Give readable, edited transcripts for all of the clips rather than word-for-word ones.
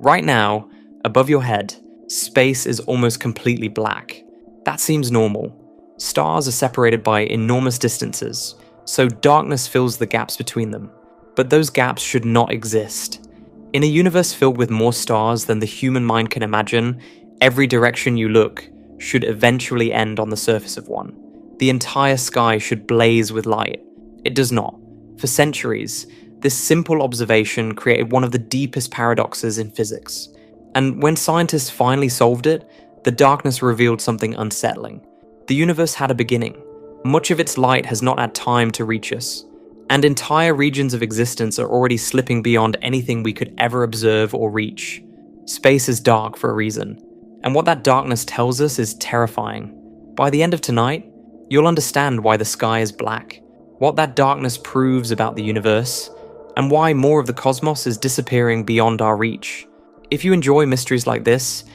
Right now, above your head, space is almost completely black. That seems normal. Stars are separated by enormous distances, so darkness fills the gaps between them. But those gaps should not exist. In a universe filled with more stars than the human mind can imagine, every direction you look should eventually end on the surface of one. The entire sky should blaze with light. It does not. For centuries, this simple observation created one of the deepest paradoxes in physics. And when scientists finally solved it, the darkness revealed something unsettling. The universe had a beginning. Much of its light has not had time to reach us. And entire regions of existence are already slipping beyond anything we could ever observe or reach. Space is dark for a reason. And what that darkness tells us is terrifying. By the end of tonight, you'll understand why the sky is black, what that darkness proves about the universe, and why more of the cosmos is disappearing beyond our reach. If you enjoy mysteries like this,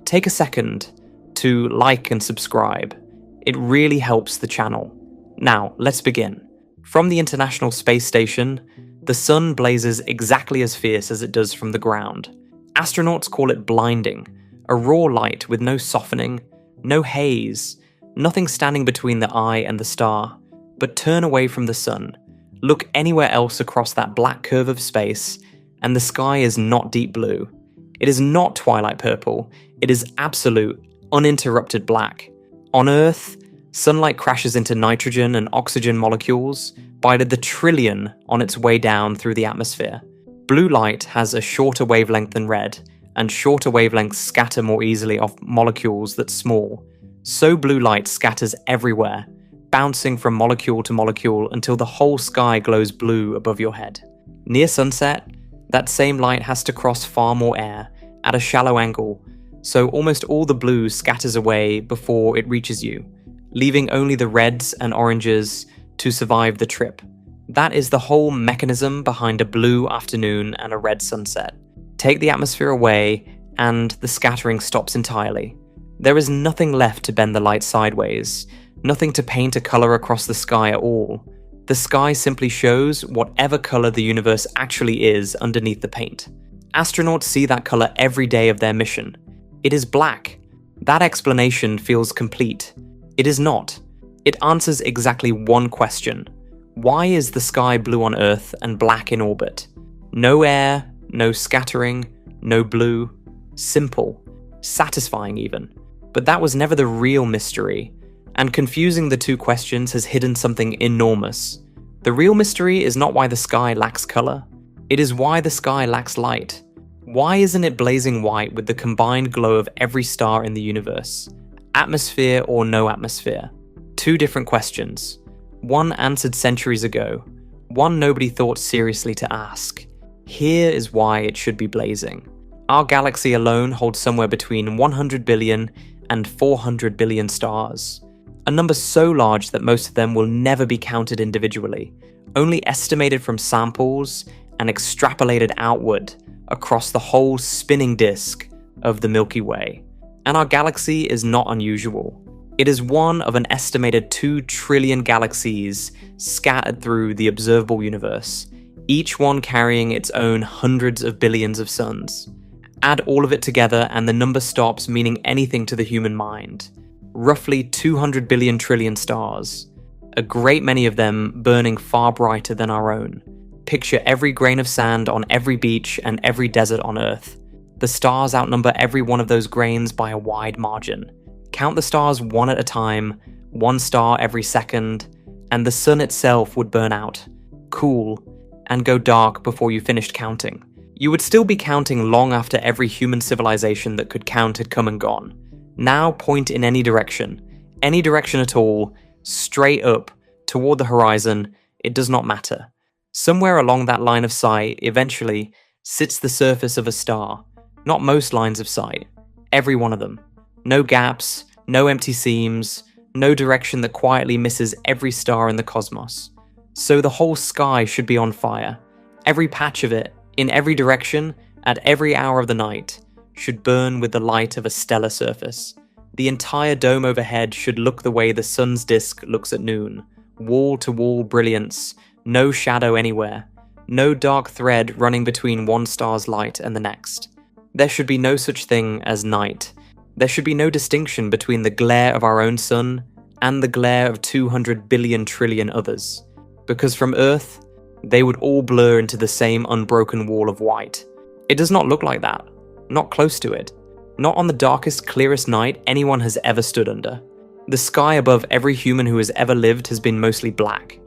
take a second to like and subscribe. It really helps the channel. Now, let's begin. From the International Space Station, the sun blazes exactly as fierce as it does from the ground. Astronauts call it blinding, a raw light with no softening, no haze, nothing standing between the eye and the star. But turn away from the sun, look anywhere else across that black curve of space, and the sky is not deep blue. It is not twilight purple, it is absolute, uninterrupted black. On Earth, sunlight crashes into nitrogen and oxygen molecules by the trillion on its way down through the atmosphere. Blue light has a shorter wavelength than red, and shorter wavelengths scatter more easily off molecules that small. So blue light scatters everywhere, bouncing from molecule to molecule until the whole sky glows blue above your head. Near sunset, that same light has to cross far more air, at a shallow angle, so almost all the blue scatters away before it reaches you, leaving only the reds and oranges to survive the trip. That is the whole mechanism behind a blue afternoon and a red sunset. Take the atmosphere away, and the scattering stops entirely. There is nothing left to bend the light sideways, nothing to paint a color across the sky at all. The sky simply shows whatever color the universe actually is underneath the paint. Astronauts see that color every day of their mission. It is black. That explanation feels complete. It is not. It answers exactly one question. Why is the sky blue on Earth and black in orbit? No air, no scattering, no blue. Simple. Satisfying even. But that was never the real mystery, and confusing the two questions has hidden something enormous. The real mystery is not why the sky lacks color. It is why the sky lacks light. Why isn't it blazing white with the combined glow of every star in the universe? Atmosphere or no atmosphere? Two different questions. One answered centuries ago, one nobody thought seriously to ask. Here is why it should be blazing. Our galaxy alone holds somewhere between 100 billion and 400 billion stars. A number so large that most of them will never be counted individually, only estimated from samples and extrapolated outward across the whole spinning disk of the Milky Way. And our galaxy is not unusual. It is one of an estimated 2 trillion galaxies scattered through the observable universe, each one carrying its own hundreds of billions of suns. Add all of it together and the number stops meaning anything to the human mind. Roughly 200 billion trillion stars, a great many of them burning far brighter than our own. Picture every grain of sand on every beach and every desert on Earth. The stars outnumber every one of those grains by a wide margin. Count the stars one at a time, one star every second, and the sun itself would burn out, cool, and go dark before you finished counting. You would still be counting long after every human civilization that could count had come and gone. Now point in any direction at all, straight up, toward the horizon, it does not matter. Somewhere along that line of sight, eventually, sits the surface of a star. Not most lines of sight, every one of them. No gaps, no empty seams, no direction that quietly misses every star in the cosmos. So the whole sky should be on fire. Every patch of it, in every direction, at every hour of the night, should burn with the light of a stellar surface. The entire dome overhead should look the way the sun's disk looks at noon. Wall-to-wall brilliance, no shadow anywhere, no dark thread running between one star's light and the next. There should be no such thing as night. There should be no distinction between the glare of our own sun and the glare of 200 billion trillion others. Because from Earth, they would all blur into the same unbroken wall of white. It does not look like that. Not close to it. Not on the darkest, clearest night anyone has ever stood under. The sky above every human who has ever lived has been mostly black.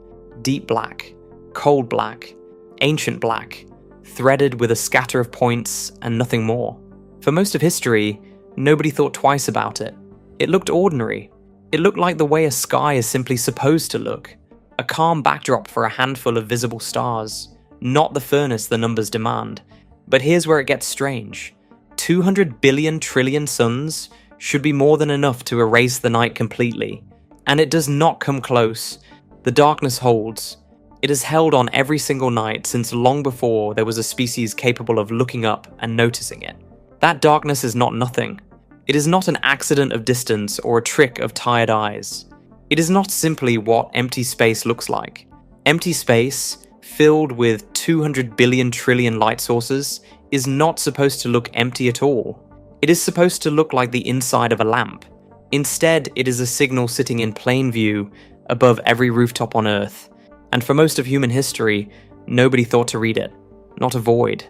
Deep black. Cold black. Ancient black. Threaded with a scatter of points and nothing more. For most of history, nobody thought twice about it. It looked ordinary. It looked like the way a sky is simply supposed to look. A calm backdrop for a handful of visible stars. Not the furnace the numbers demand. But here's where it gets strange. 200 billion trillion suns should be more than enough to erase the night completely. And it does not come close. The darkness holds. It has held on every single night since long before there was a species capable of looking up and noticing it. That darkness is not nothing. It is not an accident of distance or a trick of tired eyes. It is not simply what empty space looks like. Empty space, filled with 200 billion trillion light sources, is not supposed to look empty at all. It is supposed to look like the inside of a lamp. Instead, it is a signal sitting in plain view above every rooftop on Earth. And for most of human history, nobody thought to read it. Not a void.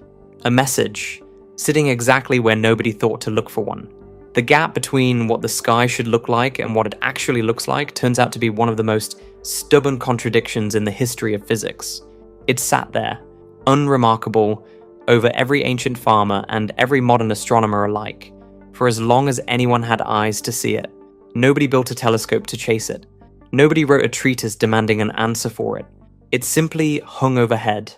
A message, sitting exactly where nobody thought to look for one. The gap between what the sky should look like and what it actually looks like turns out to be one of the most stubborn contradictions in the history of physics. It sat there, unremarkable, over every ancient farmer and every modern astronomer alike, for as long as anyone had eyes to see it. Nobody built a telescope to chase it. Nobody wrote a treatise demanding an answer for it. It simply hung overhead,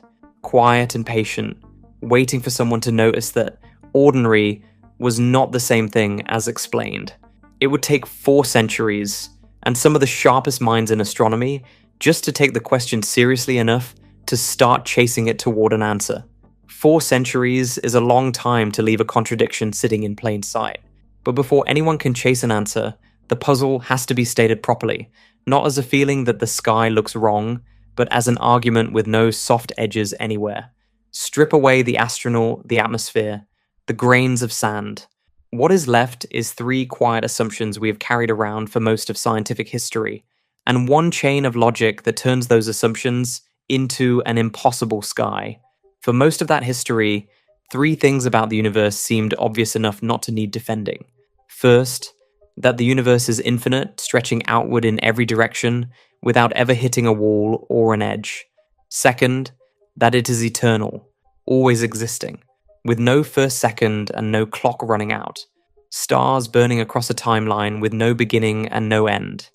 quiet and patient, waiting for someone to notice that ordinary was not the same thing as explained. It would take 4 centuries, and some of the sharpest minds in astronomy, just to take the question seriously enough to start chasing it toward an answer. 4 centuries is a long time to leave a contradiction sitting in plain sight. But before anyone can chase an answer, the puzzle has to be stated properly, not as a feeling that the sky looks wrong, but as an argument with no soft edges anywhere. Strip away the astronaut, the atmosphere, the grains of sand. What is left is 3 quiet assumptions we have carried around for most of scientific history, and one chain of logic that turns those assumptions into an impossible sky. For most of that history, 3 things about the universe seemed obvious enough not to need defending. First, that the universe is infinite, stretching outward in every direction without ever hitting a wall or an edge. Second, that it is eternal, always existing, with no first second and no clock running out. Stars burning across a timeline with no beginning and no end.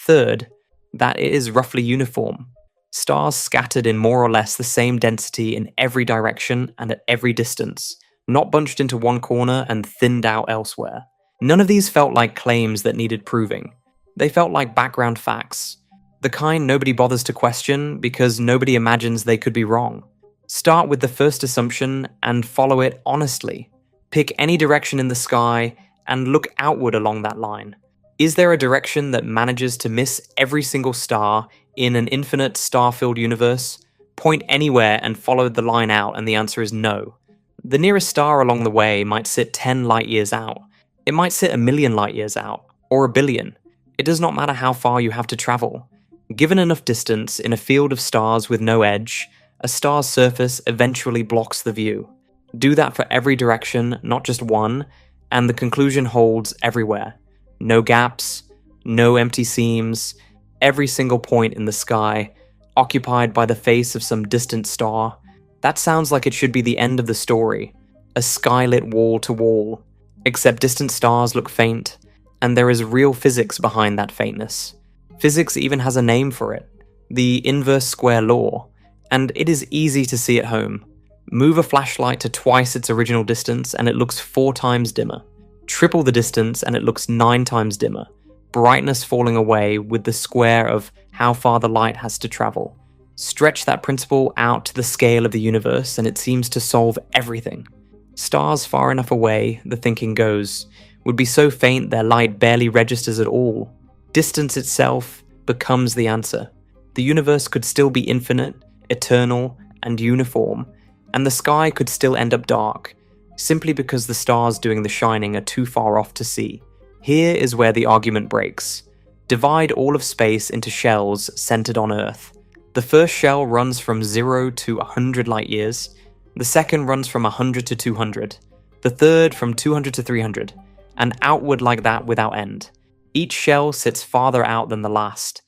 Third, that it is roughly uniform. Stars scattered in more or less the same density in every direction and at every distance, not bunched into one corner and thinned out elsewhere. None of these felt like claims that needed proving. They felt like background facts, the kind nobody bothers to question because nobody imagines they could be wrong. Start with the first assumption and follow it honestly. Pick any direction in the sky and look outward along that line. Is there a direction that manages to miss every single star in an infinite star-filled universe? Point anywhere and follow the line out, and the answer is no. The nearest star along the way might sit 10 light years out. It might sit 1,000,000 light years out, or 1,000,000,000. It does not matter how far you have to travel. Given enough distance in a field of stars with no edge, a star's surface eventually blocks the view. Do that for every direction, not just one, and the conclusion holds everywhere. No gaps, no empty seams, every single point in the sky, occupied by the face of some distant star. That sounds like it should be the end of the story. A skylit wall to wall. Except distant stars look faint, and there is real physics behind that faintness. Physics even has a name for it. The inverse square law. And it is easy to see at home. Move a flashlight to twice its original distance and it looks 4 times dimmer. Triple the distance and it looks 9 times dimmer. Brightness falling away with the square of how far the light has to travel. Stretch that principle out to the scale of the universe and it seems to solve everything. Stars far enough away, the thinking goes, would be so faint their light barely registers at all. Distance itself becomes the answer. The universe could still be infinite, eternal, and uniform, and the sky could still end up dark, simply because the stars doing the shining are too far off to see. Here is where the argument breaks. Divide all of space into shells centered on Earth. The first shell runs from 0 to 100 light years, the second runs from 100 to 200, the third from 200 to 300, and outward like that without end. Each shell sits farther out than the last,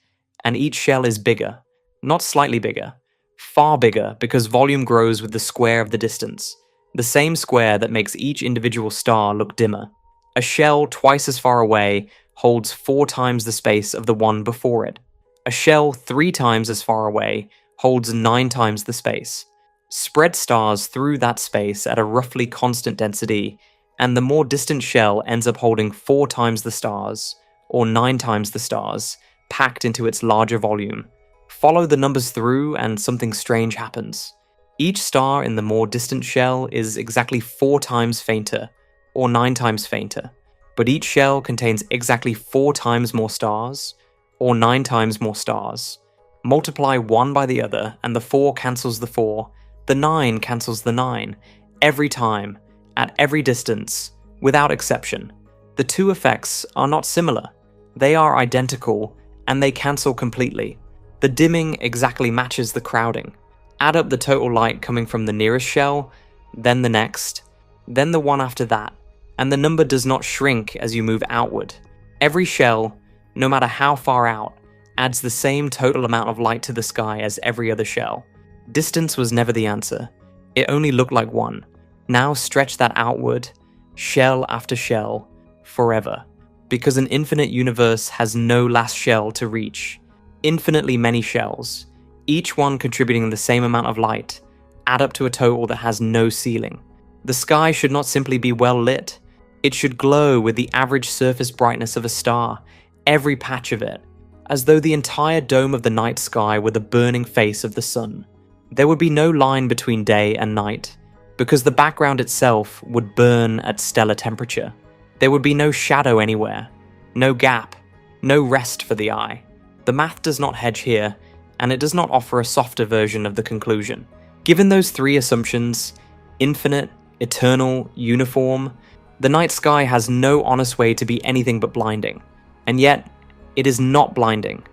and each shell is bigger, not slightly bigger, far bigger because volume grows with the square of the distance, the same square that makes each individual star look dimmer. A shell twice as far away holds 4 times the space of the one before it. A shell 3 times as far away holds 9 times the space. Spread stars through that space at a roughly constant density, and the more distant shell ends up holding 4 times the stars, or 9 times the stars, packed into its larger volume. Follow the numbers through and something strange happens. Each star in the more distant shell is exactly 4 times fainter, or 9 times fainter, but each shell contains exactly 4 times more stars, or 9 times more stars. Multiply one by the other, and the 4 cancels the 4, the 9 cancels the 9, every time, at every distance, without exception. The two effects are not similar. They are identical, and they cancel completely. The dimming exactly matches the crowding. Add up the total light coming from the nearest shell, then the next, then the one after that, and the number does not shrink as you move outward. Every shell, no matter how far out, adds the same total amount of light to the sky as every other shell. Distance was never the answer. It only looked like one. Now stretch that outward, shell after shell, forever. Because an infinite universe has no last shell to reach. Infinitely many shells, each one contributing the same amount of light, add up to a total that has no ceiling. The sky should not simply be well lit. It should glow with the average surface brightness of a star, every patch of it, as though the entire dome of the night sky were the burning face of the sun. There would be no line between day and night, because the background itself would burn at stellar temperature. There would be no shadow anywhere, no gap, no rest for the eye. The math does not hedge here, and it does not offer a softer version of the conclusion. Given those 3 assumptions, infinite, eternal, uniform, the night sky has no honest way to be anything but blinding. And yet, it is not blinding.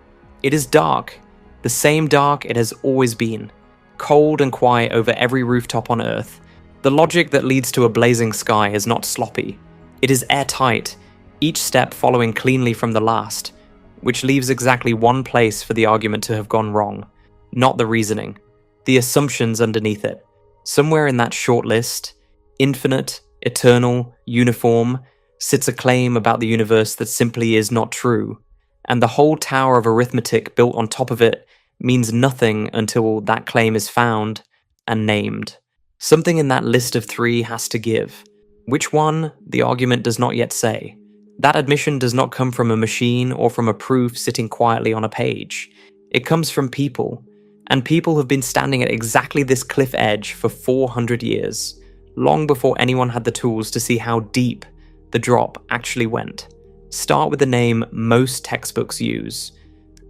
It is dark, the same dark it has always been, cold and quiet over every rooftop on Earth. The logic that leads to a blazing sky is not sloppy. It is airtight, each step following cleanly from the last, which leaves exactly one place for the argument to have gone wrong, not the reasoning, the assumptions underneath it. Somewhere in that short list, infinite, eternal, uniform, sits a claim about the universe that simply is not true, and the whole tower of arithmetic built on top of it means nothing until that claim is found and named. Something in that list of 3 has to give. Which one, the argument does not yet say. That admission does not come from a machine or from a proof sitting quietly on a page. It comes from people, and people have been standing at exactly this cliff edge for 400 years, long before anyone had the tools to see how deep the drop actually went. Start with the name most textbooks use.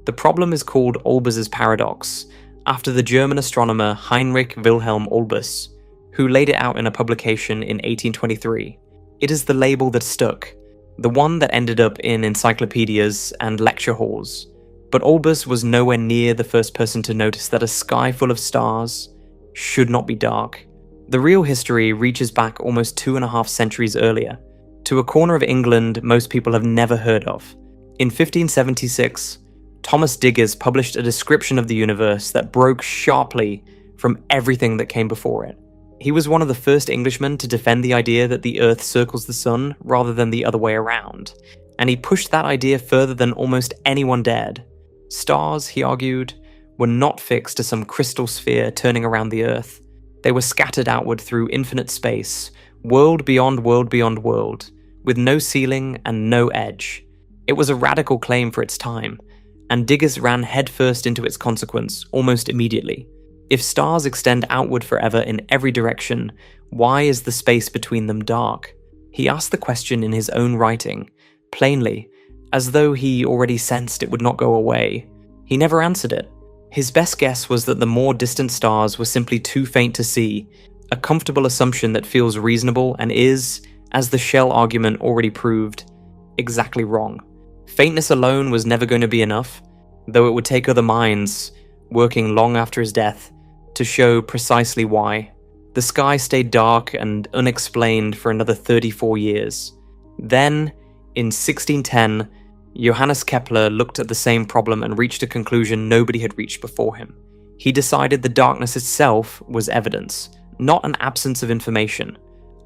The problem is called Olbers' paradox, after the German astronomer Heinrich Wilhelm Olbers, who laid it out in a publication in 1823. It is the label that stuck, the one that ended up in encyclopedias and lecture halls. But Olbers was nowhere near the first person to notice that a sky full of stars should not be dark. The real history reaches back almost 2.5 centuries earlier, to a corner of England most people have never heard of. In 1576, Thomas Diggers published a description of the universe that broke sharply from everything that came before it. He was one of the first Englishmen to defend the idea that the Earth circles the sun rather than the other way around, and he pushed that idea further than almost anyone dared. Stars, he argued, were not fixed to some crystal sphere turning around the Earth. They were scattered outward through infinite space, world beyond world beyond world, with no ceiling and no edge. It was a radical claim for its time, and Diggers ran headfirst into its consequence almost immediately. If stars extend outward forever in every direction, why is the space between them dark? He asked the question in his own writing, plainly, as though he already sensed it would not go away. He never answered it. His best guess was that the more distant stars were simply too faint to see, A comfortable assumption that feels reasonable and is, as the shell argument already proved, exactly wrong. Faintness alone was never going to be enough, though it would take other minds, working long after his death, to show precisely why. The sky stayed dark and unexplained for another 34 years. Then, in 1610, Johannes Kepler looked at the same problem and reached a conclusion nobody had reached before him. He decided the darkness itself was evidence, not an absence of information,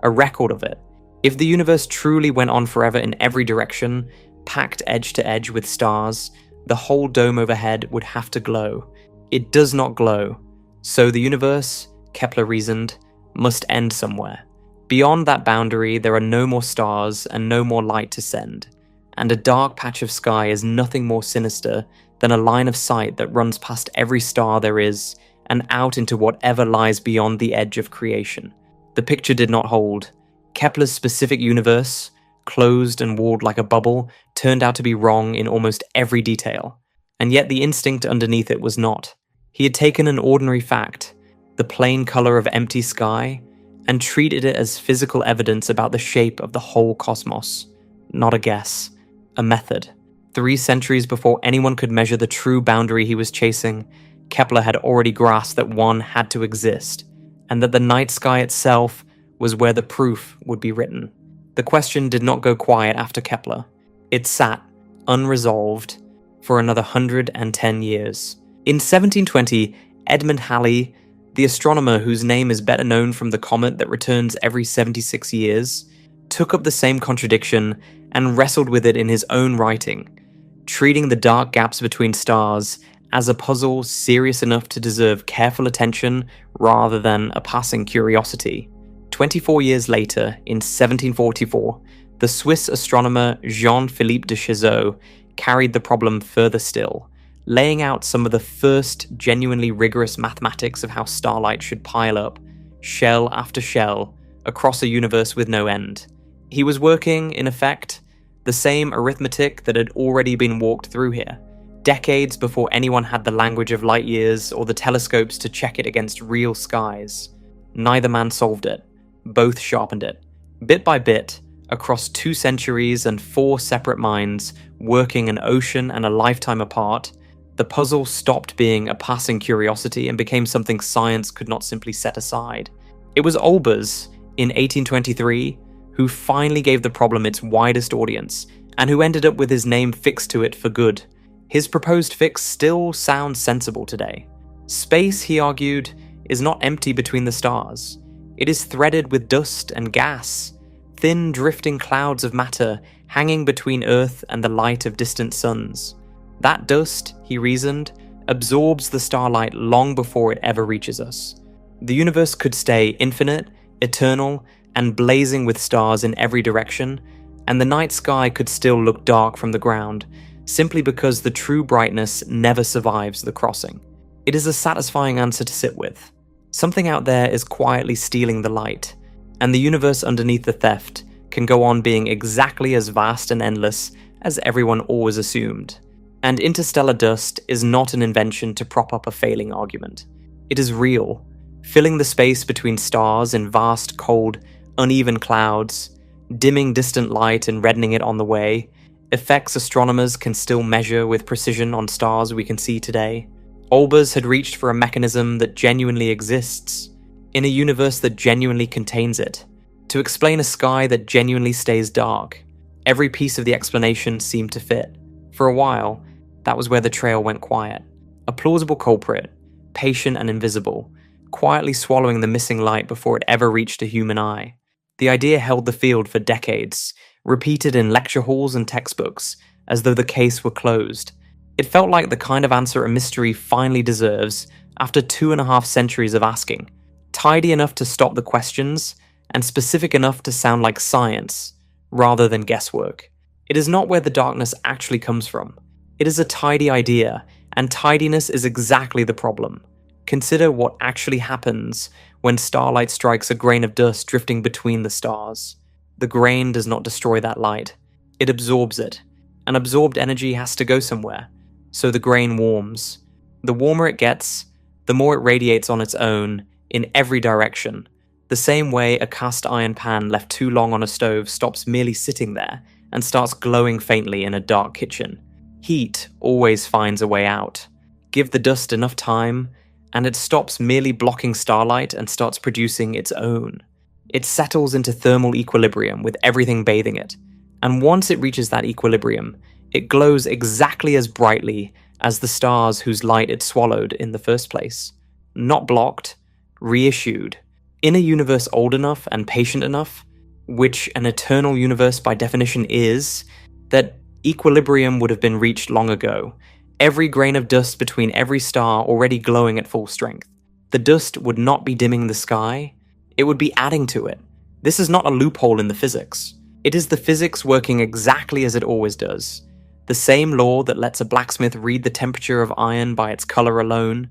a record of it. If the universe truly went on forever in every direction, packed edge to edge with stars, the whole dome overhead would have to glow. It does not glow, so the universe, Kepler reasoned, must end somewhere. Beyond that boundary, there are no more stars and no more light to send, and a dark patch of sky is nothing more sinister than a line of sight that runs past every star there is and out into whatever lies beyond the edge of creation. The picture did not hold. Kepler's specific universe, closed and walled like a bubble, turned out to be wrong in almost every detail, and yet the instinct underneath it was not. He had taken an ordinary fact, the plain color of empty sky, and treated it as physical evidence about the shape of the whole cosmos. Not a guess, a method. 3 centuries before anyone could measure the true boundary he was chasing, Kepler had already grasped that one had to exist, and that the night sky itself was where the proof would be written. The question did not go quiet after Kepler. It sat, unresolved, for another 110 years. In 1720, Edmund Halley, the astronomer whose name is better known from the comet that returns every 76 years, took up the same contradiction and wrestled with it in his own writing, treating the dark gaps between stars as a puzzle serious enough to deserve careful attention rather than a passing curiosity. 24 years later, in 1744, the Swiss astronomer Jean-Philippe de Chazot carried the problem further still, laying out some of the first genuinely rigorous mathematics of how starlight should pile up, shell after shell, across a universe with no end. He was working, in effect, the same arithmetic that had already been walked through here, decades before anyone had the language of light years or the telescopes to check it against real skies. Neither man solved it. Both sharpened it. Bit by bit, across 2 centuries and 4 separate minds, working an ocean and a lifetime apart, the puzzle stopped being a passing curiosity and became something science could not simply set aside. It was Olbers, in 1823, who finally gave the problem its widest audience, and who ended up with his name fixed to it for good. His proposed fix still sounds sensible today. Space, he argued, is not empty between the stars. It is threaded with dust and gas, thin drifting clouds of matter hanging between Earth and the light of distant suns. That dust, he reasoned, absorbs the starlight long before it ever reaches us. The universe could stay infinite, eternal, and blazing with stars in every direction, and the night sky could still look dark from the ground, simply because the true brightness never survives the crossing. It is a satisfying answer to sit with. Something out there is quietly stealing the light, and the universe underneath the theft can go on being exactly as vast and endless as everyone always assumed. And interstellar dust is not an invention to prop up a failing argument. It is real, filling the space between stars in vast, cold, uneven clouds, dimming distant light and reddening it on the way, effects astronomers can still measure with precision on stars we can see today. Olbers had reached for a mechanism that genuinely exists, in a universe that genuinely contains it, to explain a sky that genuinely stays dark. Every piece of the explanation seemed to fit. For a while, that was where the trail went quiet. A plausible culprit, patient and invisible, quietly swallowing the missing light before it ever reached a human eye. The idea held the field for decades, repeated in lecture halls and textbooks, as though the case were closed. It felt like the kind of answer a mystery finally deserves after 2.5 centuries of asking, tidy enough to stop the questions, and specific enough to sound like science, rather than guesswork. It is not where the darkness actually comes from. It is a tidy idea, and tidiness is exactly the problem. Consider what actually happens when starlight strikes a grain of dust drifting between the stars. The grain does not destroy that light. It absorbs it, and absorbed energy has to go somewhere, so the grain warms. The warmer it gets, the more it radiates on its own, in every direction, The same way a cast iron pan left too long on a stove stops merely sitting there and starts glowing faintly in a dark kitchen. Heat always finds a way out. Give the dust enough time, and it stops merely blocking starlight and starts producing its own. It settles into thermal equilibrium with everything bathing it, and once it reaches that equilibrium, it glows exactly as brightly as the stars whose light it swallowed in the first place. Not blocked, reissued. In a universe old enough and patient enough, which an eternal universe by definition is, that equilibrium would have been reached long ago, every grain of dust between every star already glowing at full strength. The dust would not be dimming the sky, it would be adding to it. This is not a loophole in the physics. It is the physics working exactly as it always does. The same law that lets a blacksmith read the temperature of iron by its color alone,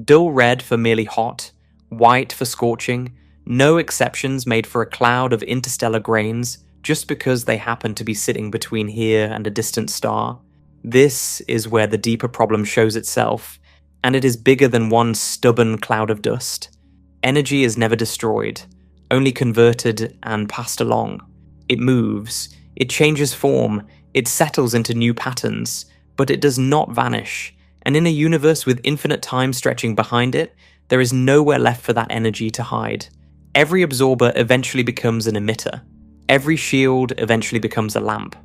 dull red for merely hot, white for scorching, no exceptions made for a cloud of interstellar grains just because they happen to be sitting between here and a distant star. This is where the deeper problem shows itself, and it is bigger than one stubborn cloud of dust. Energy is never destroyed, only converted and passed along. It moves, it changes form, it settles into new patterns, but it does not vanish, and in a universe with infinite time stretching behind it, there is nowhere left for that energy to hide. Every absorber eventually becomes an emitter. Every shield eventually becomes a lamp.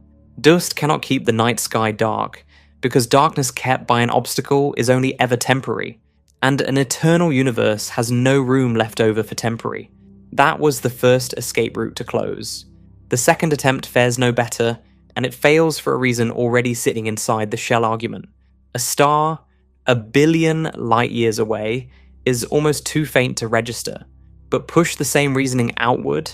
Dust cannot keep the night sky dark, because darkness kept by an obstacle is only ever temporary, and an eternal universe has no room left over for temporary. That was the first escape route to close. The second attempt fares no better, and it fails for a reason already sitting inside the shell argument. A star, 1 billion light years away, is almost too faint to register, but push the same reasoning outward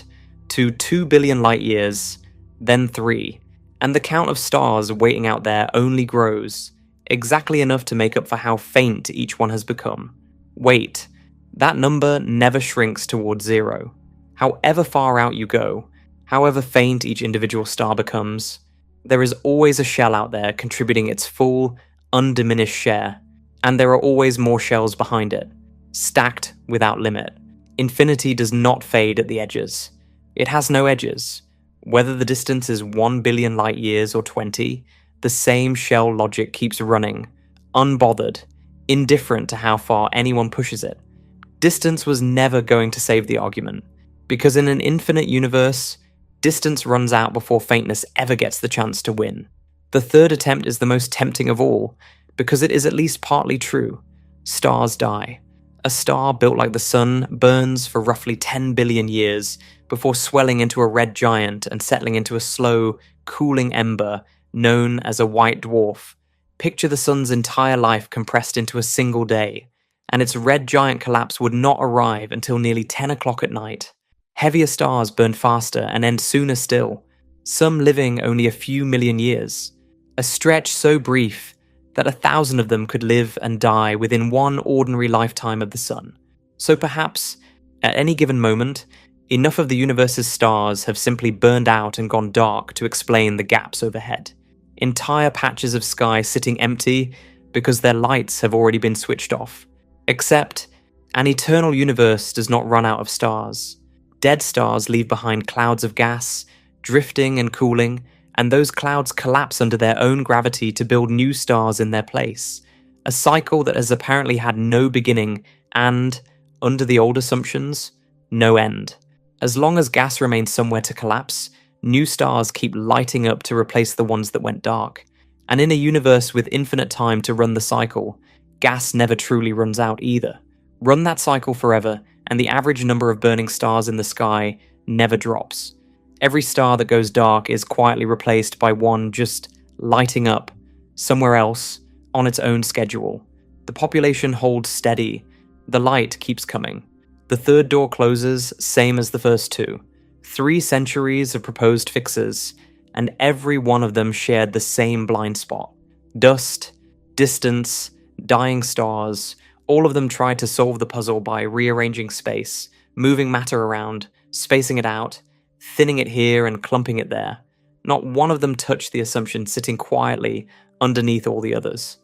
to 2 billion light years, then 3, and the count of stars waiting out there only grows, exactly enough to make up for how faint each one has become. Wait, that number never shrinks towards 0. However far out you go, however faint each individual star becomes, there is always a shell out there contributing its full, undiminished share, and there are always more shells behind it, stacked without limit. Infinity does not fade at the edges. It has no edges. Whether the distance is 1 billion light years or 20, the same shell logic keeps running, unbothered, indifferent to how far anyone pushes it. Distance was never going to save the argument, because in an infinite universe, distance runs out before faintness ever gets the chance to win. The third attempt is the most tempting of all, because it is at least partly true. Stars die. A star built like the sun burns for roughly 10 billion years before swelling into a red giant and settling into a slow, cooling ember known as a white dwarf. Picture the sun's entire life compressed into a single day, and its red giant collapse would not arrive until nearly 10 o'clock at night. Heavier stars burn faster and end sooner still, some living only a few million years. A stretch so brief that 1,000 of them could live and die within one ordinary lifetime of the sun. So perhaps, at any given moment, enough of the universe's stars have simply burned out and gone dark to explain the gaps overhead. Entire patches of sky sitting empty because their lights have already been switched off. Except, an eternal universe does not run out of stars. Dead stars leave behind clouds of gas, drifting and cooling, and those clouds collapse under their own gravity to build new stars in their place. A cycle that has apparently had no beginning and, under the old assumptions, no end. As long as gas remains somewhere to collapse, new stars keep lighting up to replace the ones that went dark. And in a universe with infinite time to run the cycle, gas never truly runs out either. Run that cycle forever, and the average number of burning stars in the sky never drops. Every star that goes dark is quietly replaced by one just lighting up, somewhere else, on its own schedule. The population holds steady. The light keeps coming. The third door closes, same as the first two. 3 centuries of proposed fixes, and every one of them shared the same blind spot. Dust, distance, dying stars, all of them tried to solve the puzzle by rearranging space, moving matter around, spacing it out, thinning it here and clumping it there. Not one of them touched the assumption sitting quietly underneath all the others.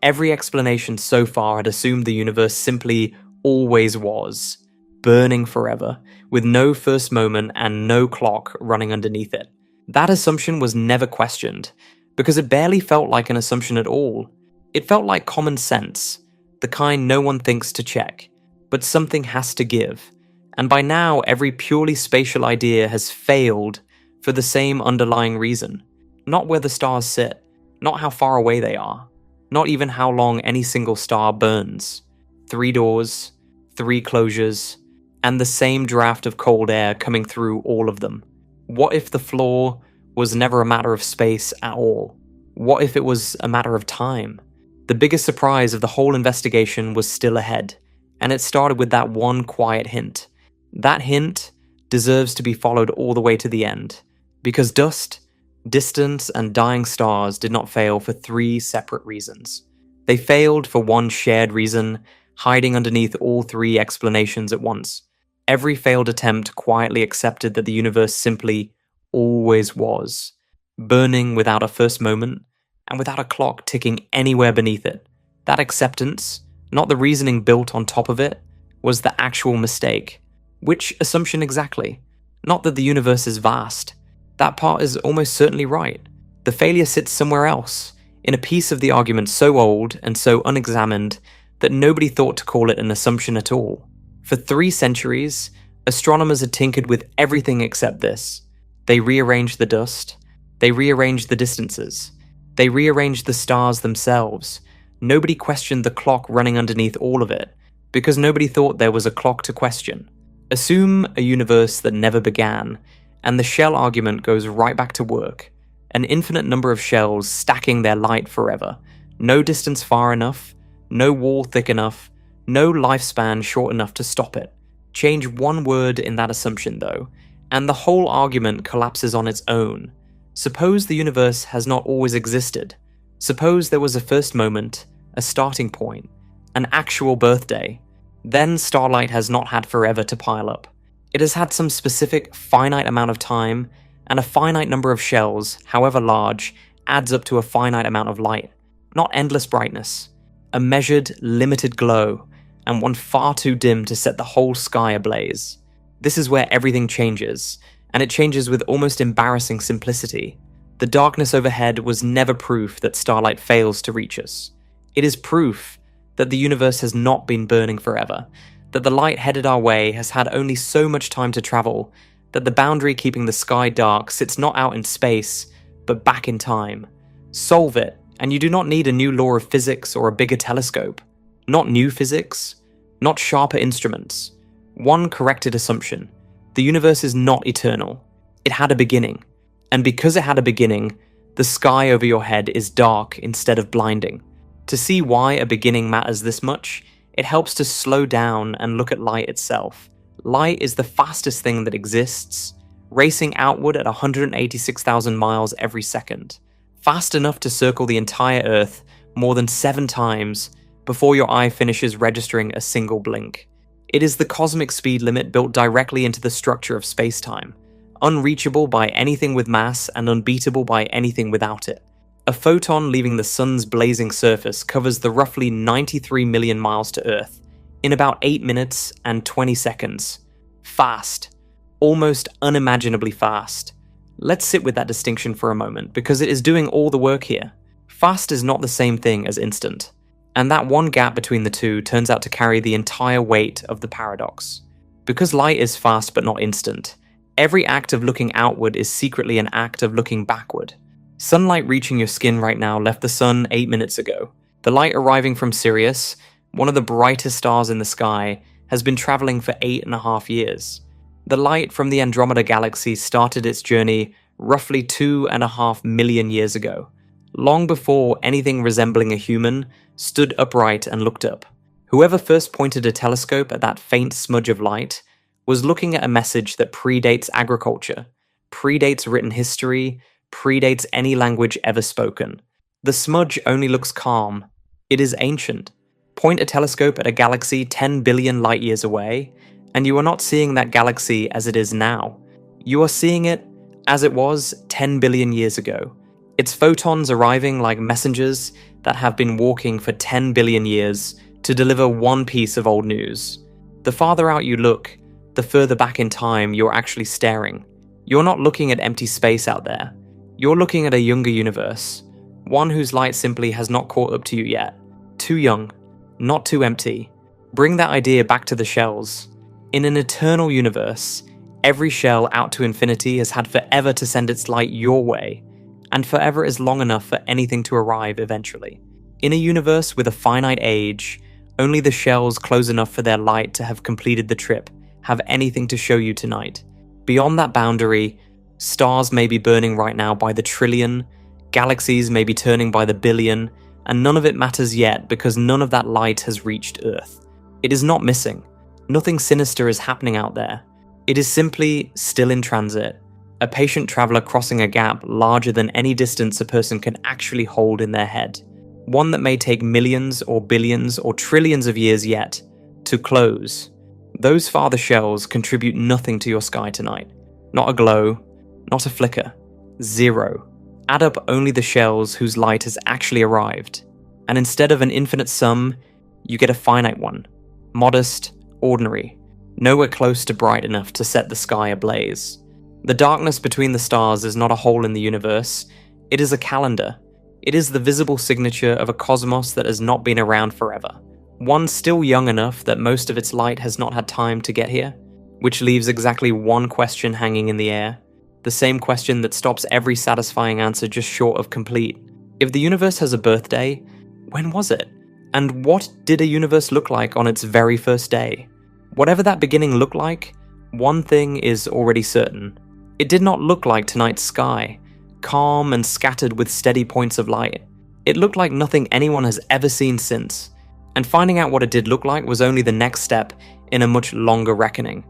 Every explanation so far had assumed the universe simply always was. burning forever, with no first moment and no clock running underneath it. That assumption was never questioned, because it barely felt like an assumption at all. It felt like common sense, the kind no one thinks to check, but something has to give. And by now, every purely spatial idea has failed for the same underlying reason. Not where the stars sit, not how far away they are, not even how long any single star burns. 3 doors, 3 closures, and the same draft of cold air coming through all of them. What if the flaw was never a matter of space at all? What if it was a matter of time? The biggest surprise of the whole investigation was still ahead, and it started with that one quiet hint. That hint deserves to be followed all the way to the end, because dust, distance, and dying stars did not fail for 3 separate reasons. They failed for one shared reason, hiding underneath all 3 explanations at once. Every failed attempt quietly accepted that the universe simply always was, burning without a first moment, and without a clock ticking anywhere beneath it. That acceptance, not the reasoning built on top of it, was the actual mistake. Which assumption exactly? Not that the universe is vast. That part is almost certainly right. The failure sits somewhere else, in a piece of the argument so old and so unexamined that nobody thought to call it an assumption at all. For 3 centuries, astronomers had tinkered with everything except this. They rearranged the dust. They rearranged the distances. They rearranged the stars themselves. Nobody questioned the clock running underneath all of it, because nobody thought there was a clock to question. Assume a universe that never began, and the shell argument goes right back to work. An infinite number of shells stacking their light forever. No distance far enough, no wall thick enough, no lifespan short enough to stop it. Change one word in that assumption though, and the whole argument collapses on its own. Suppose the universe has not always existed. Suppose there was a first moment, a starting point, an actual birthday. Then starlight has not had forever to pile up. It has had some specific finite amount of time, and a finite number of shells, however large, adds up to a finite amount of light. Not endless brightness. A measured, limited glow, and one far too dim to set the whole sky ablaze. This is where everything changes, and it changes with almost embarrassing simplicity. The darkness overhead was never proof that starlight fails to reach us. It is proof that the universe has not been burning forever, that the light headed our way has had only so much time to travel, that the boundary keeping the sky dark sits not out in space, but back in time. Solve it, and you do not need a new law of physics or a bigger telescope. Not new physics, not sharper instruments. One corrected assumption. The universe is not eternal. It had a beginning. And because it had a beginning, the sky over your head is dark instead of blinding. To see why a beginning matters this much, it helps to slow down and look at light itself. Light is the fastest thing that exists, racing outward at 186,000 miles every second. Fast enough to circle the entire Earth more than 7 times before your eye finishes registering a single blink. It is the cosmic speed limit built directly into the structure of space-time, unreachable by anything with mass and unbeatable by anything without it. A photon leaving the sun's blazing surface covers the roughly 93 million miles to Earth in about 8 minutes and 20 seconds. Fast. Almost unimaginably fast. Let's sit with that distinction for a moment, because it is doing all the work here. Fast is not the same thing as instant, and that one gap between the two turns out to carry the entire weight of the paradox. Because light is fast but not instant, every act of looking outward is secretly an act of looking backward. Sunlight reaching your skin right now left the sun 8 minutes ago. The light arriving from Sirius, one of the brightest stars in the sky, has been traveling for 8.5 years. The light from the Andromeda galaxy started its journey roughly 2.5 million years ago, long before anything resembling a human stood upright and looked up. Whoever first pointed a telescope at that faint smudge of light was looking at a message that predates agriculture, predates written history, predates any language ever spoken. The smudge only looks calm. It is ancient. Point a telescope at a galaxy 10 billion light years away, and you are not seeing that galaxy as it is now. You are seeing it as it was 10 billion years ago. Its photons arriving like messengers that have been walking for 10 billion years to deliver one piece of old news. The farther out you look, the further back in time you're actually staring. You're not looking at empty space out there. You're looking at a younger universe, one whose light simply has not caught up to you yet. Too young, not too empty. Bring that idea back to the shells. In an eternal universe, every shell out to infinity has had forever to send its light your way, and forever is long enough for anything to arrive eventually. In a universe with a finite age, only the shells close enough for their light to have completed the trip have anything to show you tonight. Beyond that boundary, stars may be burning right now by the trillion, galaxies may be turning by the billion, and none of it matters yet because none of that light has reached Earth. It is not missing. Nothing sinister is happening out there. It is simply still in transit, a patient traveler crossing a gap larger than any distance a person can actually hold in their head. One that may take millions or billions or trillions of years yet to close. Those farther shells contribute nothing to your sky tonight. Not a glow, not a flicker. Zero. Add up only the shells whose light has actually arrived. And instead of an infinite sum, you get a finite one. Modest, ordinary. Nowhere close to bright enough to set the sky ablaze. The darkness between the stars is not a hole in the universe. It is a calendar. It is the visible signature of a cosmos that has not been around forever. One still young enough that most of its light has not had time to get here, which leaves exactly one question hanging in the air. The same question that stops every satisfying answer just short of complete. If the universe has a birthday, when was it? And what did a universe look like on its very first day? Whatever that beginning looked like, one thing is already certain. It did not look like tonight's sky, calm and scattered with steady points of light. It looked like nothing anyone has ever seen since. And finding out what it did look like was only the next step in a much longer reckoning.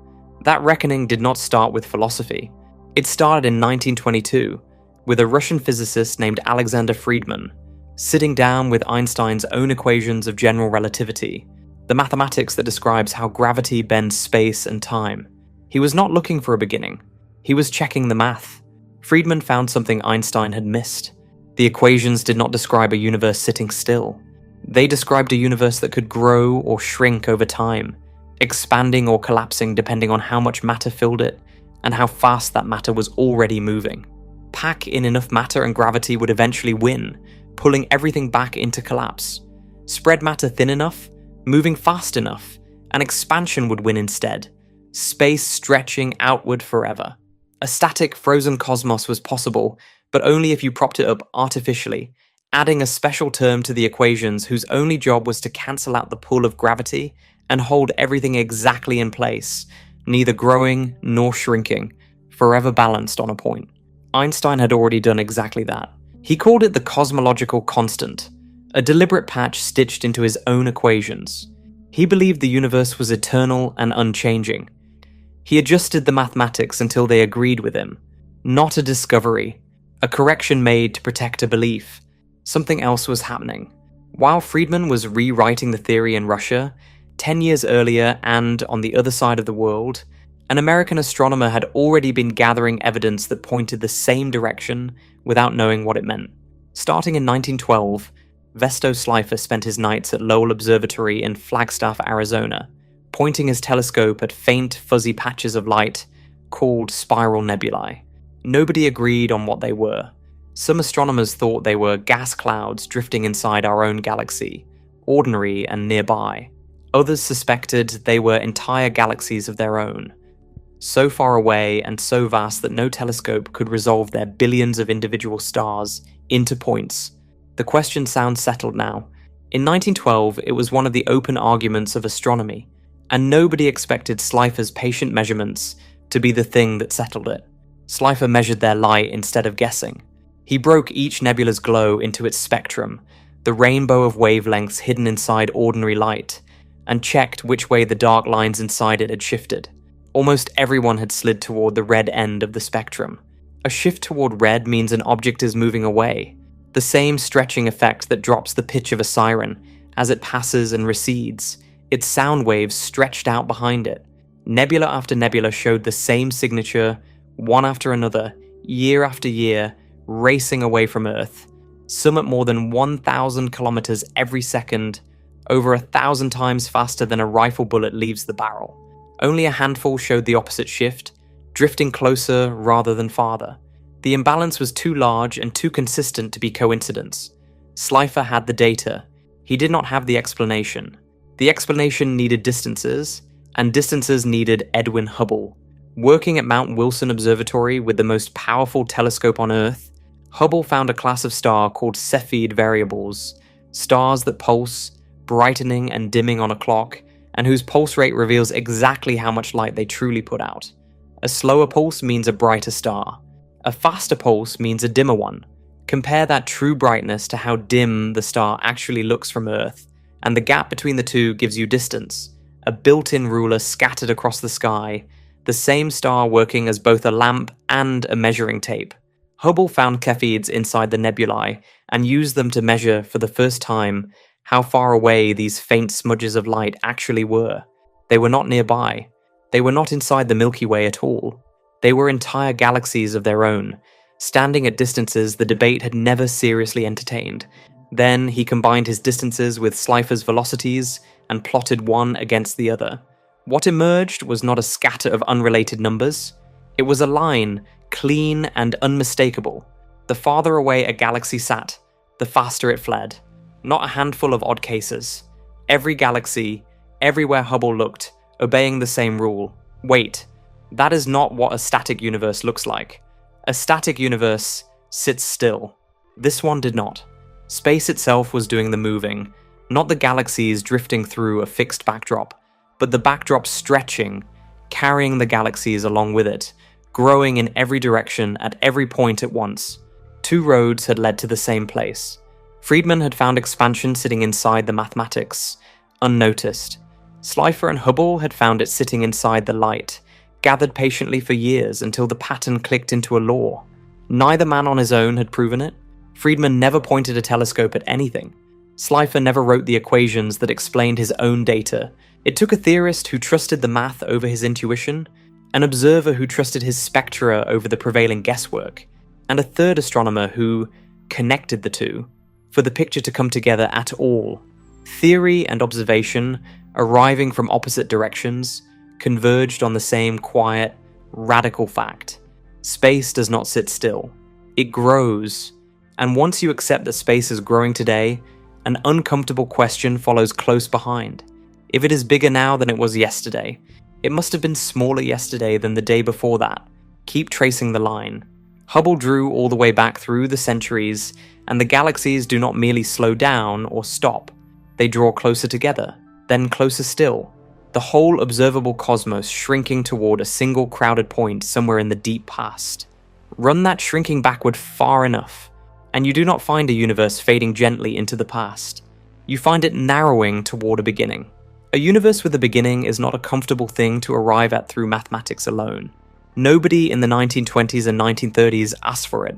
That reckoning did not start with philosophy. It started in 1922 with a Russian physicist named Alexander Friedman, sitting down with Einstein's own equations of general relativity, the mathematics that describes how gravity bends space and time. He was not looking for a beginning. He was checking the math. Friedman found something Einstein had missed. The equations did not describe a universe sitting still. They described a universe that could grow or shrink over time, expanding or collapsing depending on how much matter filled it and how fast that matter was already moving. Pack in enough matter and gravity would eventually win, pulling everything back into collapse. Spread matter thin enough, moving fast enough, and expansion would win instead, space stretching outward forever. A static, frozen cosmos was possible, but only if you propped it up artificially, adding a special term to the equations whose only job was to cancel out the pull of gravity and hold everything exactly in place, neither growing nor shrinking, forever balanced on a point. Einstein had already done exactly that. He called it the cosmological constant, a deliberate patch stitched into his own equations. He believed the universe was eternal and unchanging. He adjusted the mathematics until they agreed with him. Not a discovery, a correction made to protect a belief. Something else was happening. While Friedman was rewriting the theory in Russia, 10 years earlier and on the other side of the world, an American astronomer had already been gathering evidence that pointed the same direction without knowing what it meant. Starting in 1912, Vesto Slipher spent his nights at Lowell Observatory in Flagstaff, Arizona, pointing his telescope at faint, fuzzy patches of light called spiral nebulae. Nobody agreed on what they were. Some astronomers thought they were gas clouds drifting inside our own galaxy, ordinary and nearby. Others suspected they were entire galaxies of their own, so far away and so vast that no telescope could resolve their billions of individual stars into points. The question sounds settled now. In 1912, it was one of the open arguments of astronomy, and nobody expected Slipher's patient measurements to be the thing that settled it. Slipher measured their light instead of guessing. He broke each nebula's glow into its spectrum, the rainbow of wavelengths hidden inside ordinary light, and checked which way the dark lines inside it had shifted. Almost everyone had slid toward the red end of the spectrum. A shift toward red means an object is moving away, the same stretching effect that drops the pitch of a siren as it passes and recedes, its sound waves stretched out behind it. Nebula after nebula showed the same signature, one after another, year after year, racing away from Earth, some at more than 1,000 kilometers every second, over 1,000 times faster than a rifle bullet leaves the barrel. Only a handful showed the opposite shift, drifting closer rather than farther. The imbalance was too large and too consistent to be coincidence. Slifer had the data. He did not have the explanation. The explanation needed distances, and distances needed Edwin Hubble. Working at Mount Wilson Observatory with the most powerful telescope on Earth, Hubble found a class of star called Cepheid variables, stars that pulse, brightening and dimming on a clock, and whose pulse rate reveals exactly how much light they truly put out. A slower pulse means a brighter star. A faster pulse means a dimmer one. Compare that true brightness to how dim the star actually looks from Earth, and the gap between the two gives you distance, a built-in ruler scattered across the sky, the same star working as both a lamp and a measuring tape. Hubble found Cepheids inside the nebulae and used them to measure for the first time how far away these faint smudges of light actually were. They were not nearby. They were not inside the Milky Way at all. They were entire galaxies of their own, standing at distances the debate had never seriously entertained. Then he combined his distances with Slifer's velocities and plotted one against the other. What emerged was not a scatter of unrelated numbers. It was a line, clean and unmistakable. The farther away a galaxy sat, the faster it fled. Not a handful of odd cases. Every galaxy, everywhere Hubble looked, obeying the same rule. Wait, that is not what a static universe looks like. A static universe sits still. This one did not. Space itself was doing the moving, not the galaxies drifting through a fixed backdrop, but the backdrop stretching, carrying the galaxies along with it, growing in every direction at every point at once. Two roads had led to the same place. Friedman had found expansion sitting inside the mathematics, unnoticed. Slifer and Hubble had found it sitting inside the light, gathered patiently for years until the pattern clicked into a law. Neither man on his own had proven it. Friedman never pointed a telescope at anything. Slifer never wrote the equations that explained his own data. It took a theorist who trusted the math over his intuition, an observer who trusted his spectra over the prevailing guesswork, and a third astronomer who connected the two, for the picture to come together at all. Theory and observation, arriving from opposite directions, converged on the same quiet, radical fact. Space does not sit still. It grows. And once you accept that space is growing today, an uncomfortable question follows close behind. If it is bigger now than it was yesterday, it must have been smaller yesterday than the day before that. Keep tracing the line. Hubble drew all the way back through the centuries, and the galaxies do not merely slow down or stop. They draw closer together, then closer still. The whole observable cosmos shrinking toward a single crowded point somewhere in the deep past. Run that shrinking backward far enough, and you do not find a universe fading gently into the past. You find it narrowing toward a beginning. A universe with a beginning is not a comfortable thing to arrive at through mathematics alone. Nobody in the 1920s and 1930s asked for it.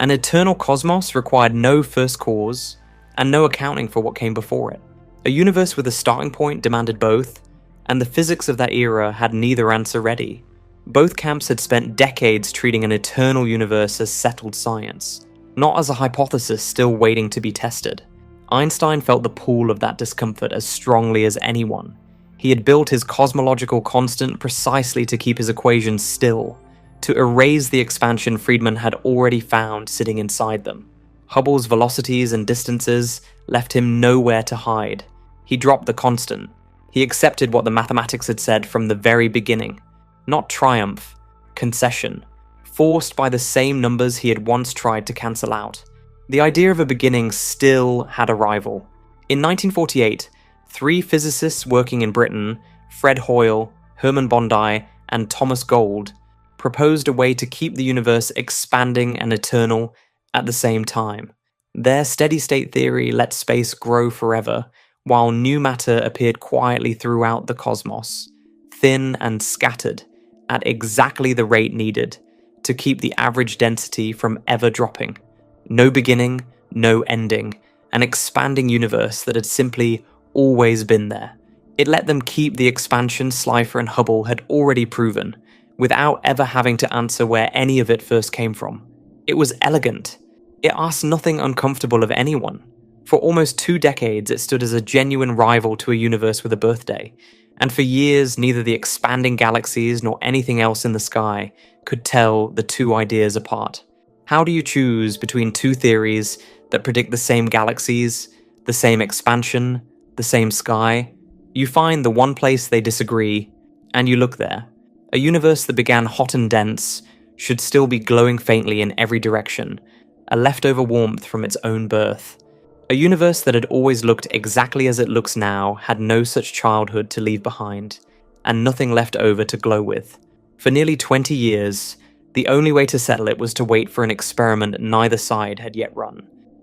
An eternal cosmos required no first cause, and no accounting for what came before it. A universe with a starting point demanded both, and the physics of that era had neither answer ready. Both camps had spent decades treating an eternal universe as settled science, not as a hypothesis still waiting to be tested. Einstein felt the pull of that discomfort as strongly as anyone. He had built his cosmological constant precisely to keep his equations still, to erase the expansion Friedman had already found sitting inside them. Hubble's velocities and distances left him nowhere to hide. He dropped the constant. He accepted what the mathematics had said from the very beginning. Not triumph, concession, forced by the same numbers he had once tried to cancel out. The idea of a beginning still had a rival. In 1948, three physicists working in Britain, Fred Hoyle, Hermann Bondi, and Thomas Gold, proposed a way to keep the universe expanding and eternal at the same time. Their steady-state theory let space grow forever, while new matter appeared quietly throughout the cosmos, thin and scattered, at exactly the rate needed to keep the average density from ever dropping. No beginning, no ending, an expanding universe that had simply always been there. It let them keep the expansion Slifer and Hubble had already proven, without ever having to answer where any of it first came from. It was elegant. It asked nothing uncomfortable of anyone. For almost 2 decades, it stood as a genuine rival to a universe with a birthday, and for years, neither the expanding galaxies nor anything else in the sky could tell the two ideas apart. How do you choose between two theories that predict the same galaxies, the same expansion, the same sky? You find the one place they disagree, and you look there. A universe that began hot and dense should still be glowing faintly in every direction, a leftover warmth from its own birth. A universe that had always looked exactly as it looks now had no such childhood to leave behind, and nothing left over to glow with. For nearly 20 years, the only way to settle it was to wait for an experiment neither side had yet run.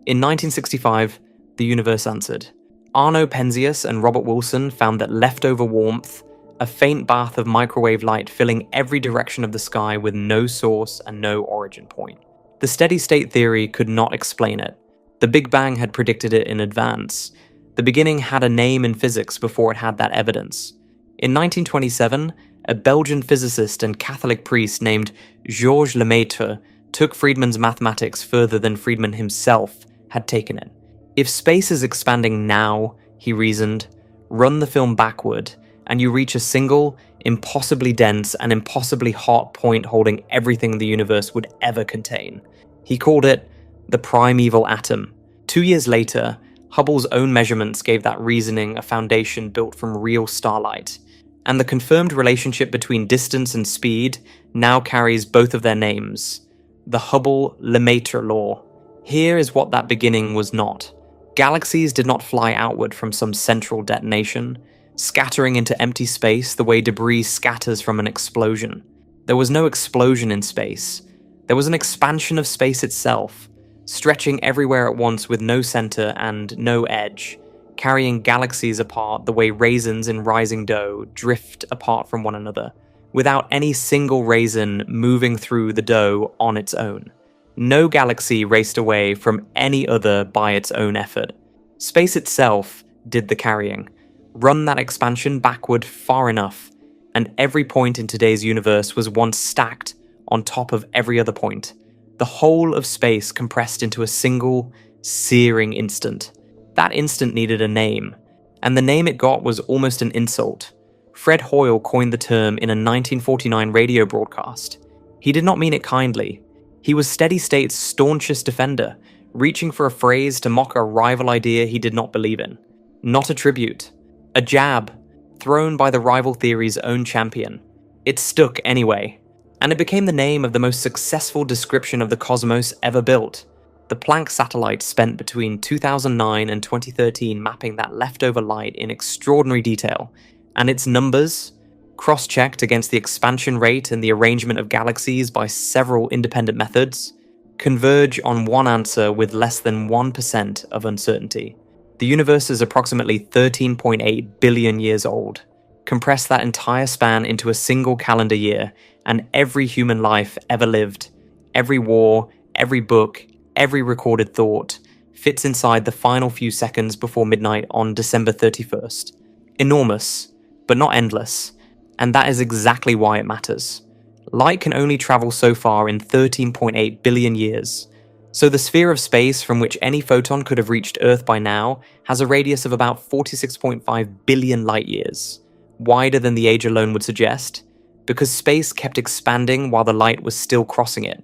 In 1965, the universe answered. Arno Penzias and Robert Wilson found that leftover warmth, a faint bath of microwave light filling every direction of the sky with no source and no origin point. The steady-state theory could not explain it. The Big Bang had predicted it in advance. The beginning had a name in physics before it had that evidence. In 1927, a Belgian physicist and Catholic priest named Georges Lemaitre took Friedman's mathematics further than Friedman himself had taken it. If space is expanding now, he reasoned, run the film backward, and you reach a single, impossibly dense and impossibly hot point holding everything the universe would ever contain. He called it the primeval atom. 2 years later, Hubble's own measurements gave that reasoning a foundation built from real starlight, and the confirmed relationship between distance and speed now carries both of their names, the Hubble-Lemaitre law. Here is what that beginning was not. Galaxies did not fly outward from some central detonation, scattering into empty space the way debris scatters from an explosion. There was no explosion in space. There was an expansion of space itself, stretching everywhere at once with no center and no edge, carrying galaxies apart the way raisins in rising dough drift apart from one another, without any single raisin moving through the dough on its own. No galaxy raced away from any other by its own effort. Space itself did the carrying. Run that expansion backward far enough, and every point in today's universe was once stacked on top of every other point. The whole of space compressed into a single, searing instant. That instant needed a name, and the name it got was almost an insult. Fred Hoyle coined the term in a 1949 radio broadcast. He did not mean it kindly. He was Steady State's staunchest defender, reaching for a phrase to mock a rival idea he did not believe in. Not a tribute. A jab, thrown by the rival theory's own champion. It stuck anyway, and it became the name of the most successful description of the cosmos ever built. The Planck satellite spent between 2009 and 2013 mapping that leftover light in extraordinary detail, and its numbers, cross-checked against the expansion rate and the arrangement of galaxies by several independent methods, converge on one answer with less than 1% of uncertainty. The universe is approximately 13.8 billion years old. Compress that entire span into a single calendar year, and every human life ever lived, every war, every book, every recorded thought, fits inside the final few seconds before midnight on December 31st. Enormous, but not endless, and that is exactly why it matters. Light can only travel so far in 13.8 billion years, so the sphere of space from which any photon could have reached Earth by now has a radius of about 46.5 billion light years, wider than the age alone would suggest, because space kept expanding while the light was still crossing it,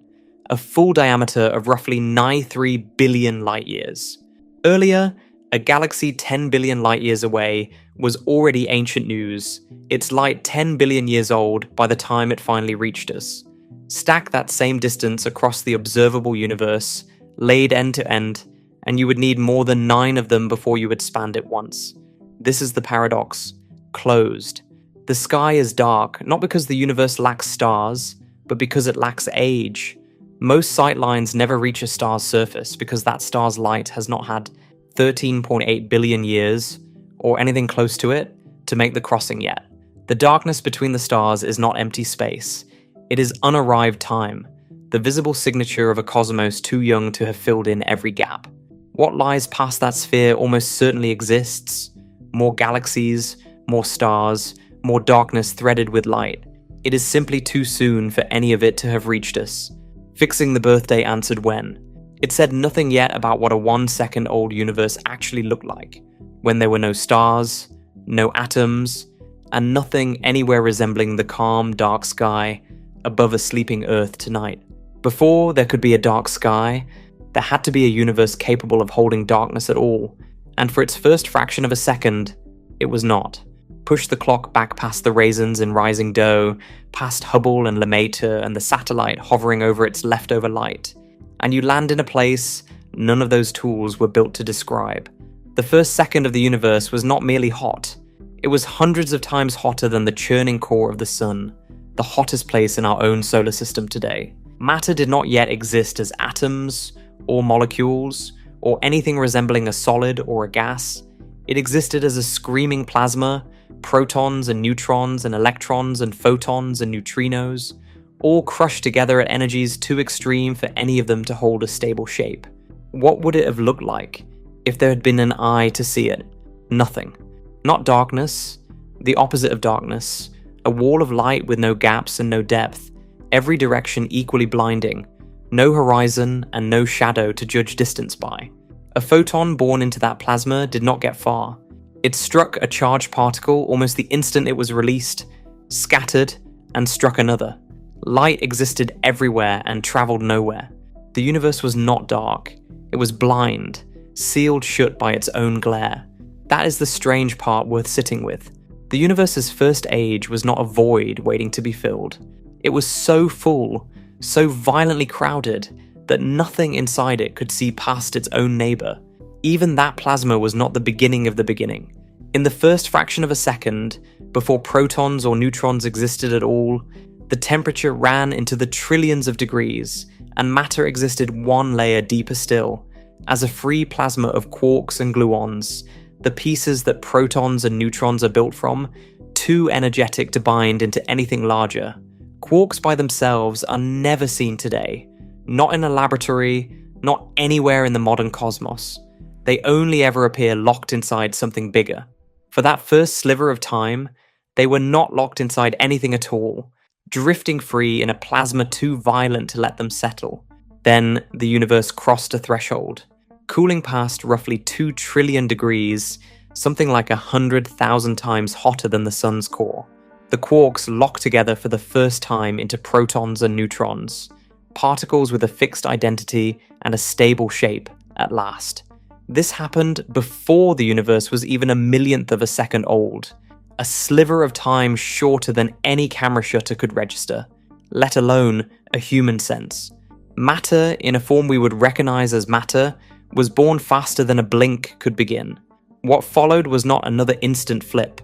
a full diameter of roughly 93 billion light years. Earlier, a galaxy 10 billion light years away was already ancient news, its light 10 billion years old by the time it finally reached us. Stack that same distance across the observable universe, laid end to end, and you would need more than 9 of them before you would span it once. This is the paradox. Closed. The sky is dark, not because the universe lacks stars, but because it lacks age. Most sightlines never reach a star's surface because that star's light has not had 13.8 billion years, or anything close to it, to make the crossing yet. The darkness between the stars is not empty space. It is unarrived time, the visible signature of a cosmos too young to have filled in every gap. What lies past that sphere almost certainly exists. More galaxies, more stars, more darkness threaded with light. It is simply too soon for any of it to have reached us. Fixing the birthday answered when. It said nothing yet about what a 1 second old universe actually looked like, when there were no stars, no atoms, and nothing anywhere resembling the calm, dark sky above a sleeping Earth tonight. Before there could be a dark sky, there had to be a universe capable of holding darkness at all, and for its first fraction of a second, it was not. Push the clock back past the raisins in rising dough, past Hubble and Lemaitre and the satellite hovering over its leftover light, and you land in a place none of those tools were built to describe. The first second of the universe was not merely hot, it was hundreds of times hotter than the churning core of the sun, the hottest place in our own solar system today. Matter did not yet exist as atoms, or molecules, or anything resembling a solid or a gas. It existed as a screaming plasma, protons and neutrons and electrons and photons and neutrinos, all crushed together at energies too extreme for any of them to hold a stable shape. What would it have looked like if there had been an eye to see it? Nothing. Not darkness, the opposite of darkness, a wall of light with no gaps and no depth, every direction equally blinding, no horizon and no shadow to judge distance by. A photon born into that plasma did not get far. It struck a charged particle almost the instant it was released, scattered, and struck another. Light existed everywhere and traveled nowhere. The universe was not dark. It was blind, sealed shut by its own glare. That is the strange part worth sitting with. The universe's first age was not a void waiting to be filled. It was so full, so violently crowded, that nothing inside it could see past its own neighbor. Even that plasma was not the beginning of the beginning. In the first fraction of a second, before protons or neutrons existed at all, the temperature ran into the trillions of degrees, and matter existed one layer deeper still, as a free plasma of quarks and gluons, the pieces that protons and neutrons are built from, too energetic to bind into anything larger. Quarks by themselves are never seen today, not in a laboratory, not anywhere in the modern cosmos. They only ever appear locked inside something bigger. For that first sliver of time, they were not locked inside anything at all, drifting free in a plasma too violent to let them settle. Then the universe crossed a threshold, cooling past roughly 2 trillion degrees, something like 100,000 times hotter than the sun's core. The quarks locked together for the first time into protons and neutrons, particles with a fixed identity and a stable shape at last. This happened before the universe was even a millionth of a second old, a sliver of time shorter than any camera shutter could register, let alone a human sense. Matter, in a form we would recognize as matter, was born faster than a blink could begin. What followed was not another instant flip.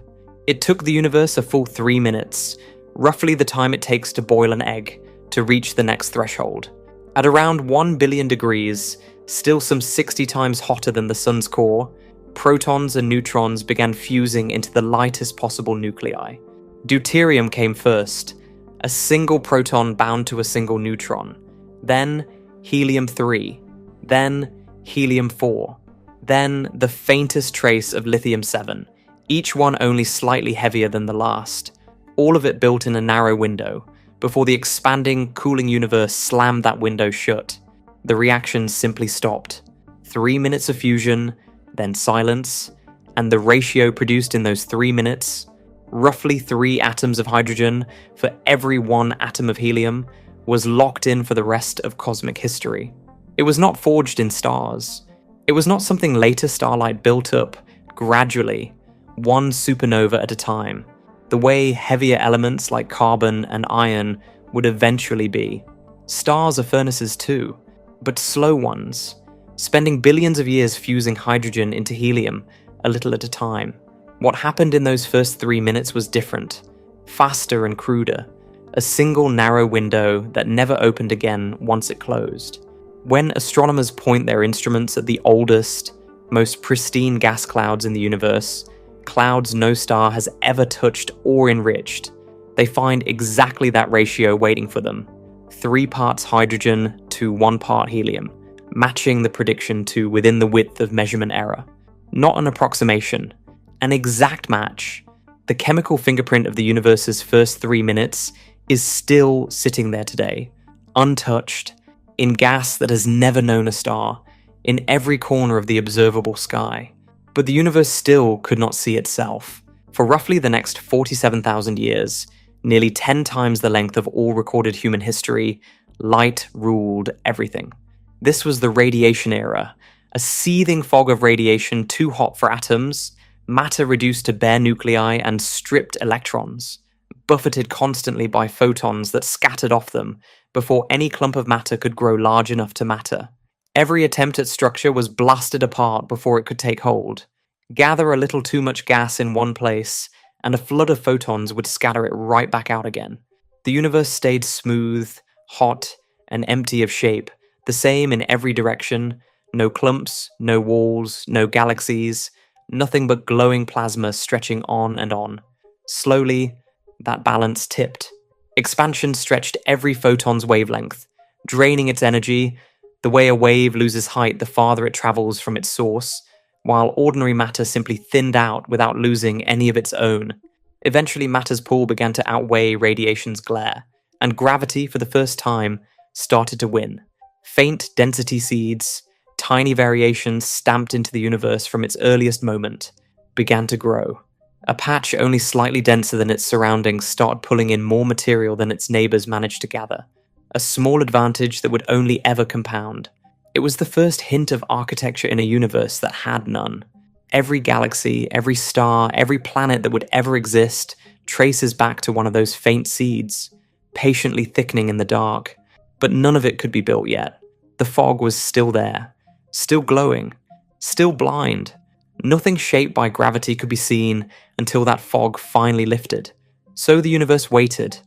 It took the universe a full 3 minutes, roughly the time it takes to boil an egg, to reach the next threshold. At around 1 billion degrees, still some 60 times hotter than the sun's core, protons and neutrons began fusing into the lightest possible nuclei. Deuterium came first, a single proton bound to a single neutron, then helium-3, then helium-4, then the faintest trace of lithium-7, each one only slightly heavier than the last, all of it built in a narrow window, before the expanding, cooling universe slammed that window shut. The reaction simply stopped. 3 minutes of fusion, then silence, and the ratio produced in those 3 minutes, roughly 3 atoms of hydrogen for every 1 atom of helium, was locked in for the rest of cosmic history. It was not forged in stars. It was not something later starlight built up, gradually, one supernova at a time, the way heavier elements like carbon and iron would eventually be. Stars are furnaces too, but slow ones, spending billions of years fusing hydrogen into helium a little at a time. What happened in those first 3 minutes was different, faster and cruder, a single narrow window that never opened again once it closed. When astronomers point their instruments at the oldest, most pristine gas clouds in the universe, clouds no star has ever touched or enriched, they find exactly that ratio waiting for them. 3 parts hydrogen to 1 part helium, matching the prediction to within the width of measurement error. Not an approximation, an exact match. The chemical fingerprint of the universe's first 3 minutes is still sitting there today, untouched, in gas that has never known a star, in every corner of the observable sky. But the universe still could not see itself. For roughly the next 47,000 years, nearly 10 times the length of all recorded human history, light ruled everything. This was the radiation era, a seething fog of radiation too hot for atoms, matter reduced to bare nuclei and stripped electrons, buffeted constantly by photons that scattered off them before any clump of matter could grow large enough to matter. Every attempt at structure was blasted apart before it could take hold. Gather a little too much gas in one place, and a flood of photons would scatter it right back out again. The universe stayed smooth, hot, and empty of shape, the same in every direction. No clumps, no walls, no galaxies, nothing but glowing plasma stretching on and on. Slowly, that balance tipped. Expansion stretched every photon's wavelength, draining its energy, the way a wave loses height the farther it travels from its source, while ordinary matter simply thinned out without losing any of its own. Eventually, matter's pull began to outweigh radiation's glare, and gravity, for the first time, started to win. Faint density seeds, tiny variations stamped into the universe from its earliest moment, began to grow. A patch only slightly denser than its surroundings started pulling in more material than its neighbors managed to gather. A small advantage that would only ever compound. It was the first hint of architecture in a universe that had none. Every galaxy, every star, every planet that would ever exist traces back to one of those faint seeds, patiently thickening in the dark. But none of it could be built yet. The fog was still there, still glowing, still blind. Nothing shaped by gravity could be seen until that fog finally lifted. So the universe waited,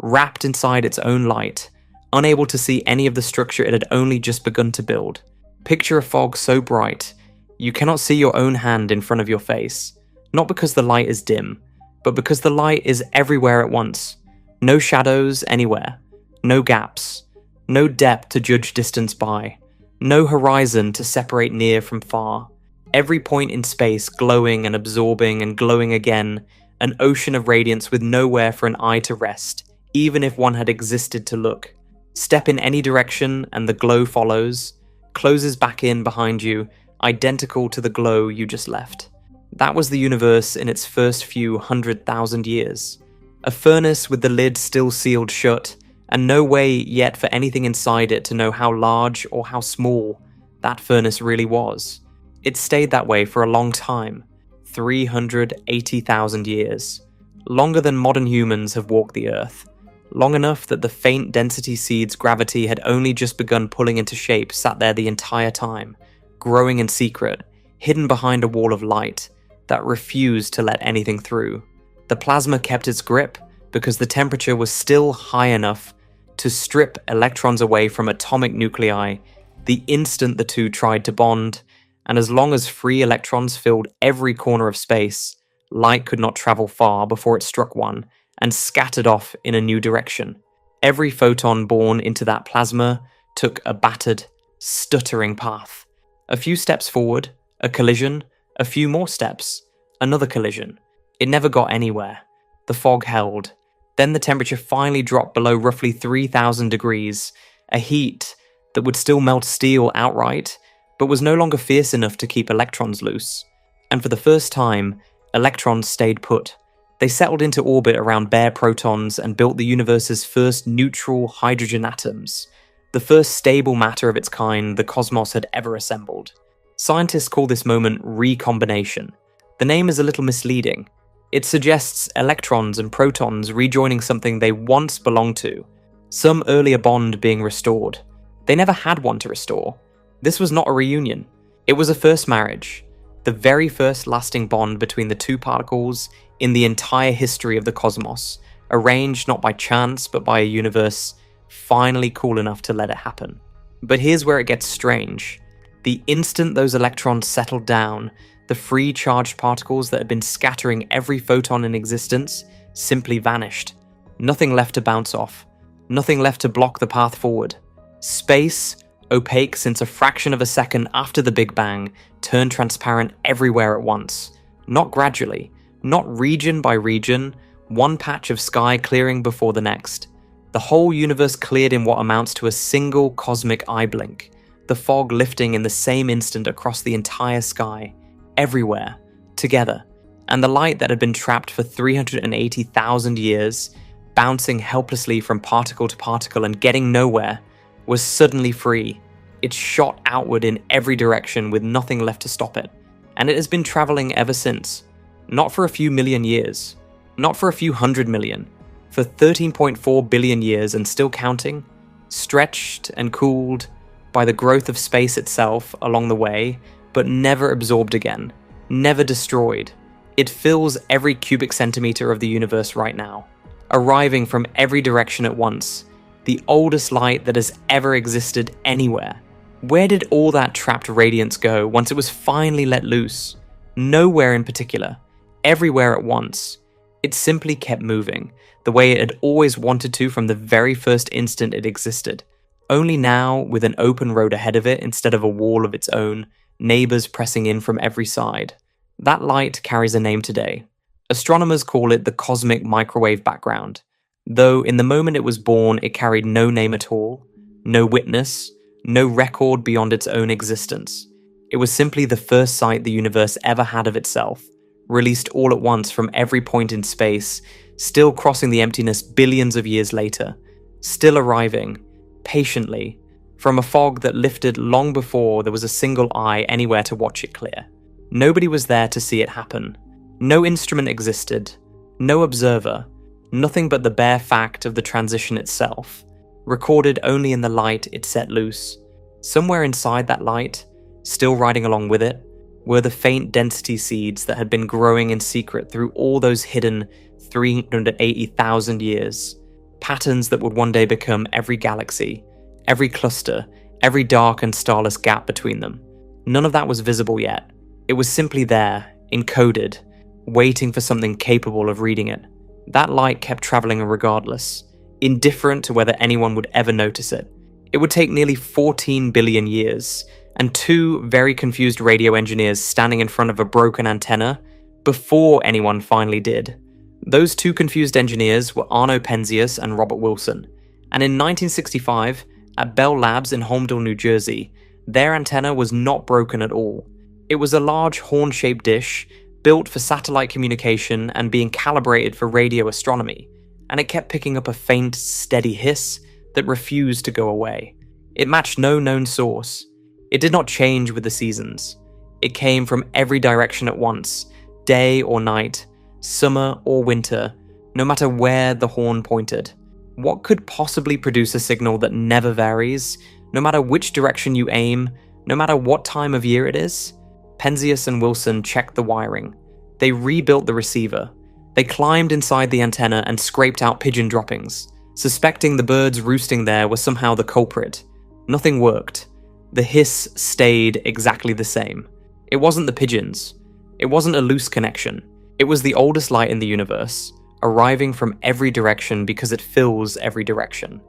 wrapped inside its own light, unable to see any of the structure it had only just begun to build. Picture a fog so bright, you cannot see your own hand in front of your face, not because the light is dim, but because the light is everywhere at once. No shadows anywhere, no gaps, no depth to judge distance by, no horizon to separate near from far. Every point in space glowing and absorbing and glowing again, an ocean of radiance with nowhere for an eye to rest, even if one had existed to look. Step in any direction and the glow follows, closes back in behind you, identical to the glow you just left. That was the universe in its first few 100,000 years. A furnace with the lid still sealed shut, and no way yet for anything inside it to know how large or how small that furnace really was. It stayed that way for a long time, 380,000 years. Longer than modern humans have walked the Earth. Long enough that the faint density seed's gravity had only just begun pulling into shape sat there the entire time, growing in secret, hidden behind a wall of light that refused to let anything through. The plasma kept its grip because the temperature was still high enough to strip electrons away from atomic nuclei the instant the two tried to bond, and as long as free electrons filled every corner of space, light could not travel far before it struck one and scattered off in a new direction. Every photon born into that plasma took a battered, stuttering path. A few steps forward, a collision, a few more steps, another collision. It never got anywhere. The fog held. Then the temperature finally dropped below roughly 3,000 degrees, a heat that would still melt steel outright, but was no longer fierce enough to keep electrons loose. And for the first time, electrons stayed put. They settled into orbit around bare protons and built the universe's first neutral hydrogen atoms, the first stable matter of its kind the cosmos had ever assembled. Scientists call this moment recombination. The name is a little misleading. It suggests electrons and protons rejoining something they once belonged to, some earlier bond being restored. They never had one to restore. This was not a reunion. It was a first marriage, the very first lasting bond between the two particles in the entire history of the cosmos, arranged not by chance but by a universe finally cool enough to let it happen. But here's where it gets strange. The instant those electrons settled down, the free charged particles that had been scattering every photon in existence simply vanished. Nothing left to bounce off. Nothing left to block the path forward. Space, opaque since a fraction of a second after the Big Bang, turned transparent everywhere at once. Not gradually, not region by region, one patch of sky clearing before the next. The whole universe cleared in what amounts to a single cosmic eye blink, the fog lifting in the same instant across the entire sky, everywhere, together, and the light that had been trapped for 380,000 years, bouncing helplessly from particle to particle and getting nowhere, was suddenly free. It shot outward in every direction with nothing left to stop it, and it has been traveling ever since. Not for a few million years, not for a few 100 million, for 13.4 billion years and still counting, stretched and cooled by the growth of space itself along the way, but never absorbed again, never destroyed. It fills every cubic centimeter of the universe right now, arriving from every direction at once, the oldest light that has ever existed anywhere. Where did all that trapped radiance go once it was finally let loose? Nowhere in particular, everywhere at once. It simply kept moving, the way it had always wanted to from the very first instant it existed. Only now, with an open road ahead of it instead of a wall of its own, neighbors pressing in from every side. That light carries a name today. Astronomers call it the cosmic microwave background, though in the moment it was born it carried no name at all, no witness, no record beyond its own existence. It was simply the first sight the universe ever had of itself, released all at once from every point in space, still crossing the emptiness billions of years later, still arriving, patiently, from a fog that lifted long before there was a single eye anywhere to watch it clear. Nobody was there to see it happen. No instrument existed, no observer, nothing but the bare fact of the transition itself, recorded only in the light it set loose. Somewhere inside that light, still riding along with it, were the faint density seeds that had been growing in secret through all those hidden 380,000 years. Patterns that would one day become every galaxy, every cluster, every dark and starless gap between them. None of that was visible yet. It was simply there, encoded, waiting for something capable of reading it. That light kept traveling regardless, indifferent to whether anyone would ever notice it. It would take nearly 14 billion years, and two very confused radio engineers standing in front of a broken antenna before anyone finally did. Those two confused engineers were Arno Penzias and Robert Wilson, and in 1965, at Bell Labs in Holmdel, New Jersey, their antenna was not broken at all. It was a large horn-shaped dish built for satellite communication and being calibrated for radio astronomy, and it kept picking up a faint, steady hiss that refused to go away. It matched no known source. It did not change with the seasons. It came from every direction at once, day or night, summer or winter, no matter where the horn pointed. What could possibly produce a signal that never varies, no matter which direction you aim, no matter what time of year it is? Penzias and Wilson checked the wiring. They rebuilt the receiver. They climbed inside the antenna and scraped out pigeon droppings, suspecting the birds roosting there were somehow the culprit. Nothing worked. The hiss stayed exactly the same. It wasn't the pigeons. It wasn't a loose connection. It was the oldest light in the universe, arriving from every direction because it fills every direction.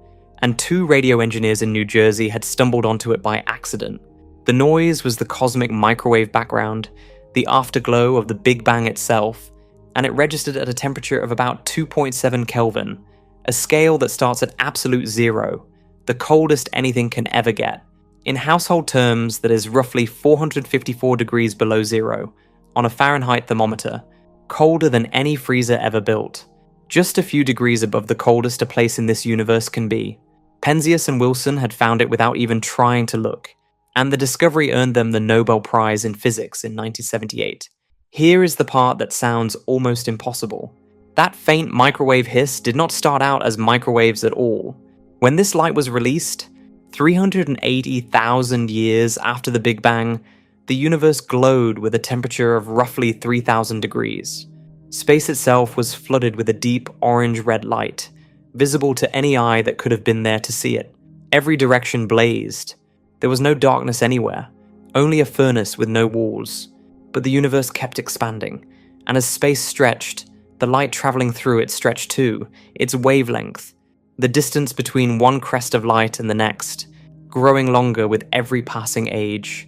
And two radio engineers in New Jersey had stumbled onto it by accident. The noise was the cosmic microwave background, the afterglow of the Big Bang itself, and it registered at a temperature of about 2.7 Kelvin, a scale that starts at absolute zero, the coldest anything can ever get. In household terms, that is roughly 454 degrees below zero, on a Fahrenheit thermometer, colder than any freezer ever built. Just a few degrees above the coldest a place in this universe can be. Penzias and Wilson had found it without even trying to look, and the discovery earned them the Nobel Prize in Physics in 1978. Here is the part that sounds almost impossible. That faint microwave hiss did not start out as microwaves at all. When this light was released, 380,000 years after the Big Bang, the universe glowed with a temperature of roughly 3,000 degrees. Space itself was flooded with a deep orange-red light, visible to any eye that could have been there to see it. Every direction blazed. There was no darkness anywhere, only a furnace with no walls. But the universe kept expanding, and as space stretched, the light traveling through it stretched too, its wavelength, the distance between one crest of light and the next, growing longer with every passing age.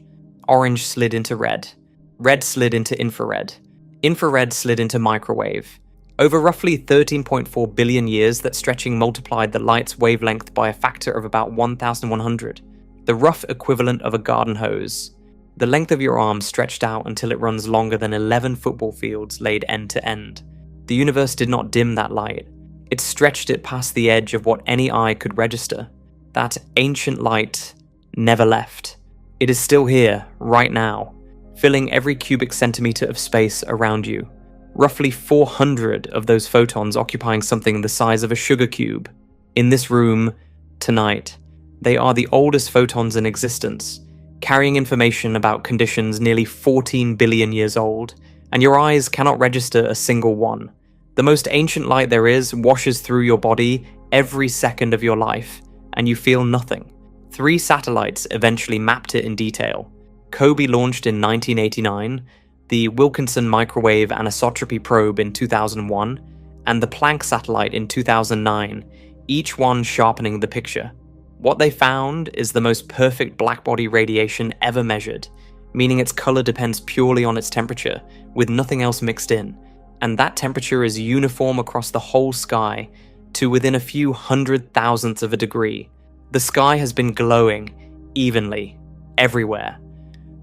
Orange slid into red slid into infrared slid into microwave, Over roughly 13.4 billion years, that stretching multiplied the light's wavelength by a factor of about 1,100, the rough equivalent of a garden hose. The length of your arm stretched out until it runs longer than 11 football fields laid end to end. The universe did not dim that light. It stretched it past the edge of what any eye could register. That ancient light never left. It is still here, right now, filling every cubic centimeter of space around you. Roughly 400 of those photons occupying something the size of a sugar cube. In this room, tonight, they are the oldest photons in existence, carrying information about conditions nearly 14 billion years old, and your eyes cannot register a single one. The most ancient light there is washes through your body every second of your life, and you feel nothing. 3 satellites eventually mapped it in detail. Kobe launched in 1989, the Wilkinson Microwave Anisotropy Probe in 2001, and the Planck satellite in 2009, each one sharpening the picture. What they found is the most perfect blackbody radiation ever measured, meaning its color depends purely on its temperature, with nothing else mixed in, and that temperature is uniform across the whole sky to within a few 100,000ths of a degree. The sky has been glowing evenly, everywhere,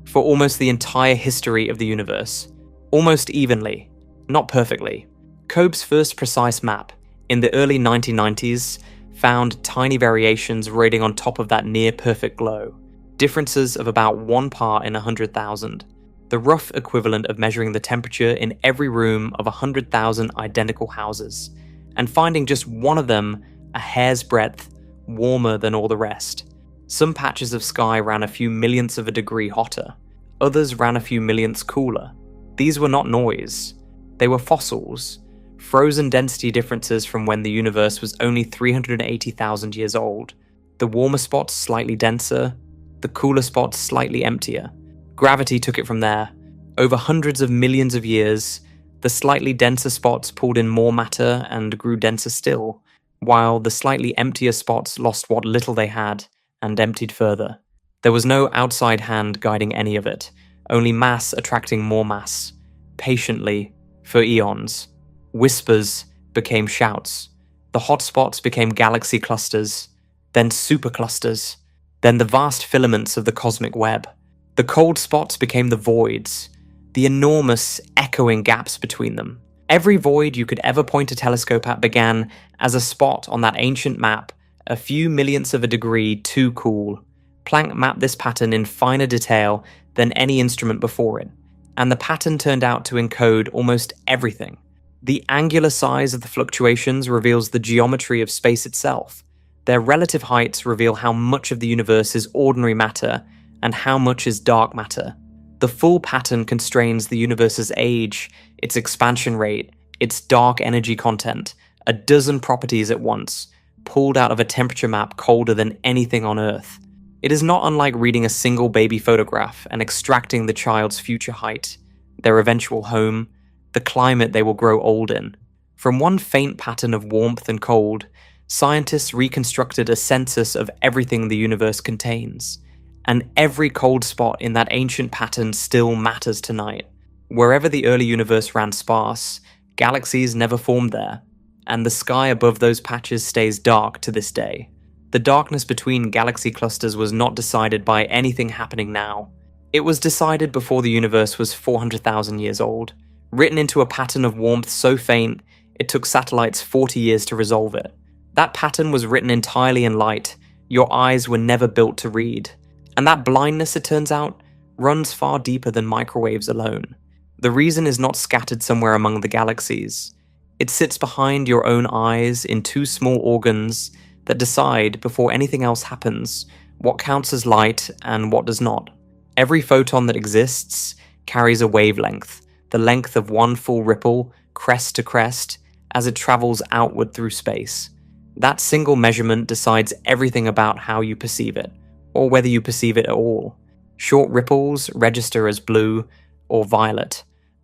for almost the entire history of the universe. Almost evenly, not perfectly. Kobe's first precise map, in the early 1990s, found tiny variations raiding on top of that near-perfect glow, differences of about 1 part in 100,000, the rough equivalent of measuring the temperature in every room of 100,000 identical houses, and finding just one of them a hair's breadth warmer than all the rest. Some patches of sky ran a few millionths of a degree hotter, others ran a few millionths cooler. These were not noise, they were fossils, frozen density differences from when the universe was only 380,000 years old. The warmer spots slightly denser, the cooler spots slightly emptier. Gravity took it from there. Over hundreds of millions of years, the slightly denser spots pulled in more matter and grew denser still, while the slightly emptier spots lost what little they had and emptied further. There was no outside hand guiding any of it, only mass attracting more mass, patiently, for eons. Whispers became shouts. The hotspots became galaxy clusters, then superclusters, then the vast filaments of the cosmic web. The cold spots became the voids, the enormous, echoing gaps between them. Every void you could ever point a telescope at began as a spot on that ancient map, a few millionths of a degree too cool. Planck mapped this pattern in finer detail than any instrument before it, and the pattern turned out to encode almost everything. The angular size of the fluctuations reveals the geometry of space itself. Their relative heights reveal how much of the universe is ordinary matter and how much is dark matter. The full pattern constrains the universe's age, its expansion rate, its dark energy content, a dozen properties at once, pulled out of a temperature map colder than anything on Earth. It is not unlike reading a single baby photograph and extracting the child's future height, their eventual home, the climate they will grow old in. From one faint pattern of warmth and cold, scientists reconstructed a census of everything the universe contains, and every cold spot in that ancient pattern still matters tonight. Wherever the early universe ran sparse, galaxies never formed there, and the sky above those patches stays dark to this day. The darkness between galaxy clusters was not decided by anything happening now. It was decided before the universe was 400,000 years old, written into a pattern of warmth so faint, it took satellites 40 years to resolve it. That pattern was written entirely in light, your eyes were never built to read. And that blindness, it turns out, runs far deeper than microwaves alone. The reason is not scattered somewhere among the galaxies. It sits behind your own eyes in 2 small organs that decide, before anything else happens, what counts as light and what does not. Every photon that exists carries a wavelength, the length of one full ripple, crest to crest, as it travels outward through space. That single measurement decides everything about how you perceive it, or whether you perceive it at all. Short ripples register as blue or violet.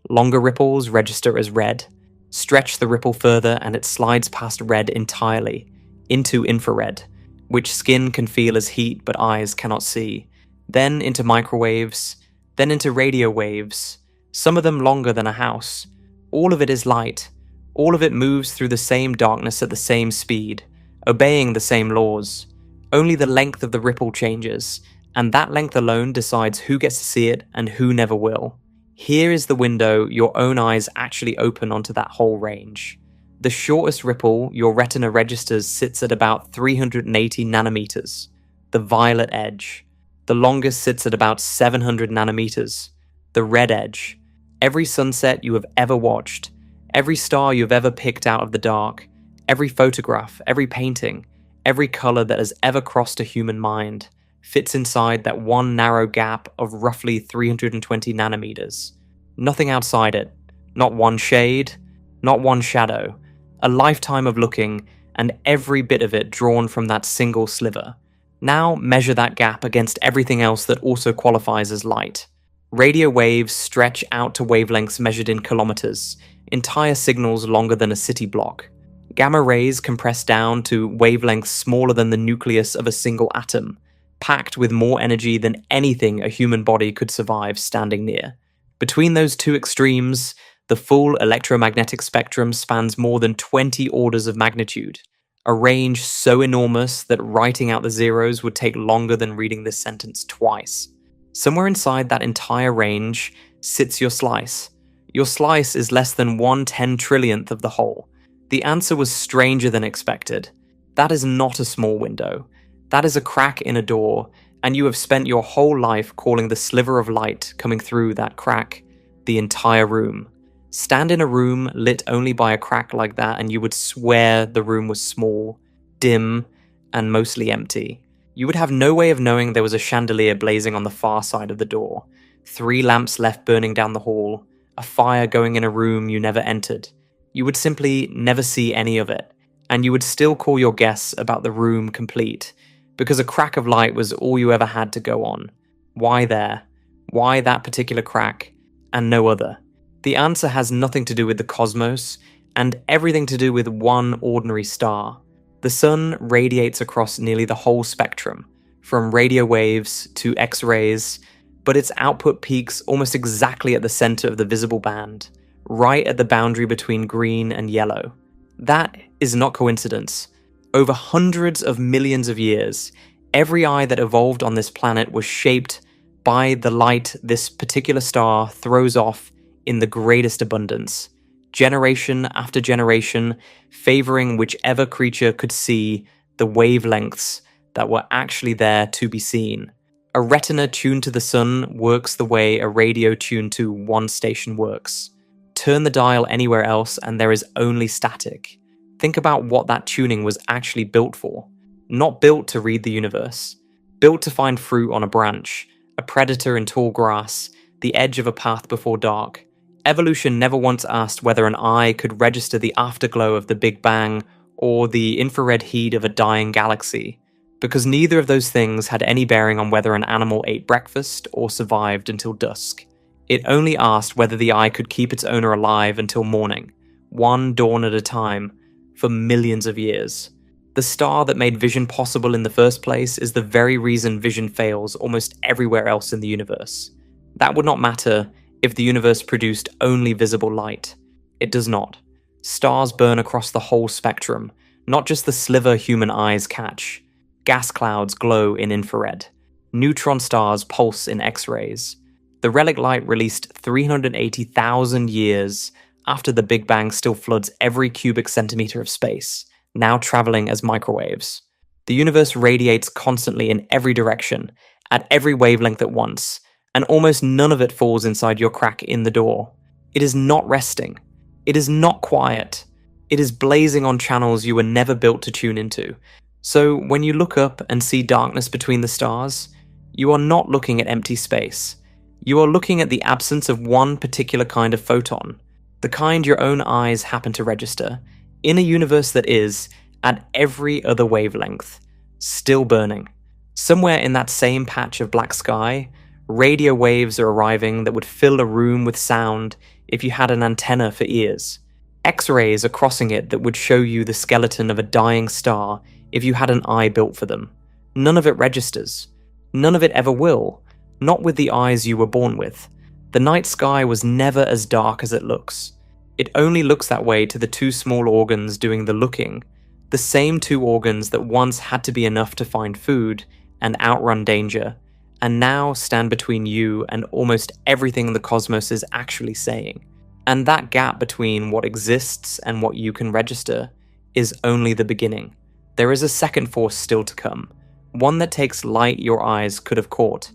Longer ripples register as red. Stretch the ripple further and it slides past red entirely, into infrared, which skin can feel as heat but eyes cannot see. Then into microwaves, then into radio waves, some of them longer than a house. All of it is light, All of it moves through the same darkness at the same speed, obeying the same laws. Only the length of the ripple changes, and that length alone decides who gets to see it and who never will. Here is the window your own eyes actually open onto that whole range. The shortest ripple your retina registers sits at about 380 nanometers, the violet edge. The longest sits at about 700 nanometers, the red edge. Every sunset you have ever watched, every star you've ever picked out of the dark, every photograph, every painting, every color that has ever crossed a human mind fits inside that one narrow gap of roughly 320 nanometers. Nothing outside it. Not one shade, not one shadow. A lifetime of looking, and every bit of it drawn from that single sliver. Now measure that gap against everything else that also qualifies as light. Radio waves stretch out to wavelengths measured in kilometers, entire signals longer than a city block. Gamma rays compress down to wavelengths smaller than the nucleus of a single atom, packed with more energy than anything a human body could survive standing near. Between those two extremes, the full electromagnetic spectrum spans more than 20 orders of magnitude, a range so enormous that writing out the zeros would take longer than reading this sentence twice. Somewhere inside that entire range sits your slice. Your slice is less than 1/10 trillionth of the whole. The answer was stranger than expected. That is not a small window. That is a crack in a door, and you have spent your whole life calling the sliver of light coming through that crack the entire room. Stand in a room lit only by a crack like that and you would swear the room was small, dim, and mostly empty. You would have no way of knowing there was a chandelier blazing on the far side of the door, 3 lamps left burning down the hall, a fire going in a room you never entered. You would simply never see any of it, and you would still call your guess about the room complete, because a crack of light was all you ever had to go on. Why there? Why that particular crack, and no other? The answer has nothing to do with the cosmos, and everything to do with one ordinary star. The sun radiates across nearly the whole spectrum, from radio waves to X-rays, but its output peaks almost exactly at the center of the visible band, right at the boundary between green and yellow. That is not coincidence. Over hundreds of millions of years, every eye that evolved on this planet was shaped by the light this particular star throws off in the greatest abundance, generation after generation, favoring whichever creature could see the wavelengths that were actually there to be seen. A retina tuned to the sun works the way a radio tuned to one station works. Turn the dial anywhere else and there is only static. Think about what that tuning was actually built for. Not built to read the universe. Built to find fruit on a branch, a predator in tall grass, the edge of a path before dark. Evolution never once asked whether an eye could register the afterglow of the Big Bang or the infrared heat of a dying galaxy, because neither of those things had any bearing on whether an animal ate breakfast or survived until dusk. It only asked whether the eye could keep its owner alive until morning, one dawn at a time, for millions of years. The star that made vision possible in the first place is the very reason vision fails almost everywhere else in the universe. That would not matter if the universe produced only visible light. It does not. Stars burn across the whole spectrum, not just the sliver human eyes catch. Gas clouds glow in infrared. Neutron stars pulse in X-rays. The relic light released 380,000 years after the Big Bang still floods every cubic centimeter of space, now traveling as microwaves. The universe radiates constantly in every direction, at every wavelength at once, and almost none of it falls inside your crack in the door. It is not resting. It is not quiet. It is blazing on channels you were never built to tune into. So when you look up and see darkness between the stars, you are not looking at empty space. You are looking at the absence of one particular kind of photon, the kind your own eyes happen to register, in a universe that is, at every other wavelength, still burning. Somewhere in that same patch of black sky, radio waves are arriving that would fill a room with sound if you had an antenna for ears. X-rays are crossing it that would show you the skeleton of a dying star if you had an eye built for them. None of it registers. None of it ever will. Not with the eyes you were born with. The night sky was never as dark as it looks. It only looks that way to the two small organs doing the looking, the same two organs that once had to be enough to find food and outrun danger, and now stand between you and almost everything the cosmos is actually saying. And that gap between what exists and what you can register is only the beginning. There is a second force still to come, one that takes light your eyes could have caught,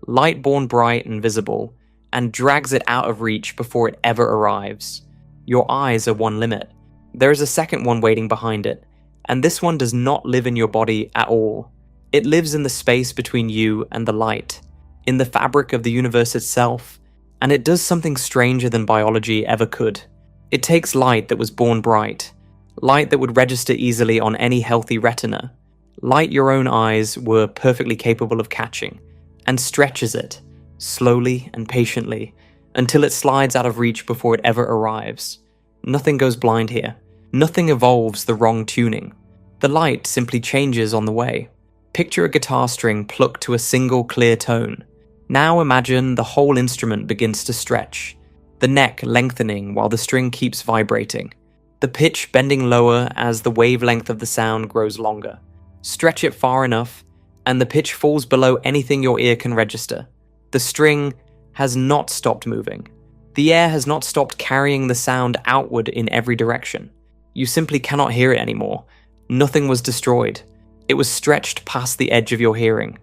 light born bright and visible, and drags it out of reach before it ever arrives. Your eyes are one limit. There is a second one waiting behind it, and this one does not live in your body at all. It lives in the space between you and the light, in the fabric of the universe itself, and it does something stranger than biology ever could. It takes light that was born bright, light that would register easily on any healthy retina, light your own eyes were perfectly capable of catching, and stretches it, slowly and patiently, until it slides out of reach before it ever arrives. Nothing goes blind here. Nothing evolves the wrong tuning. The light simply changes on the way. Picture a guitar string plucked to a single clear tone. Now imagine the whole instrument begins to stretch, the neck lengthening while the string keeps vibrating, the pitch bending lower as the wavelength of the sound grows longer. Stretch it far enough, and the pitch falls below anything your ear can register. The string has not stopped moving. The air has not stopped carrying the sound outward in every direction. You simply cannot hear it anymore. Nothing was destroyed. It was stretched past the edge of your hearing.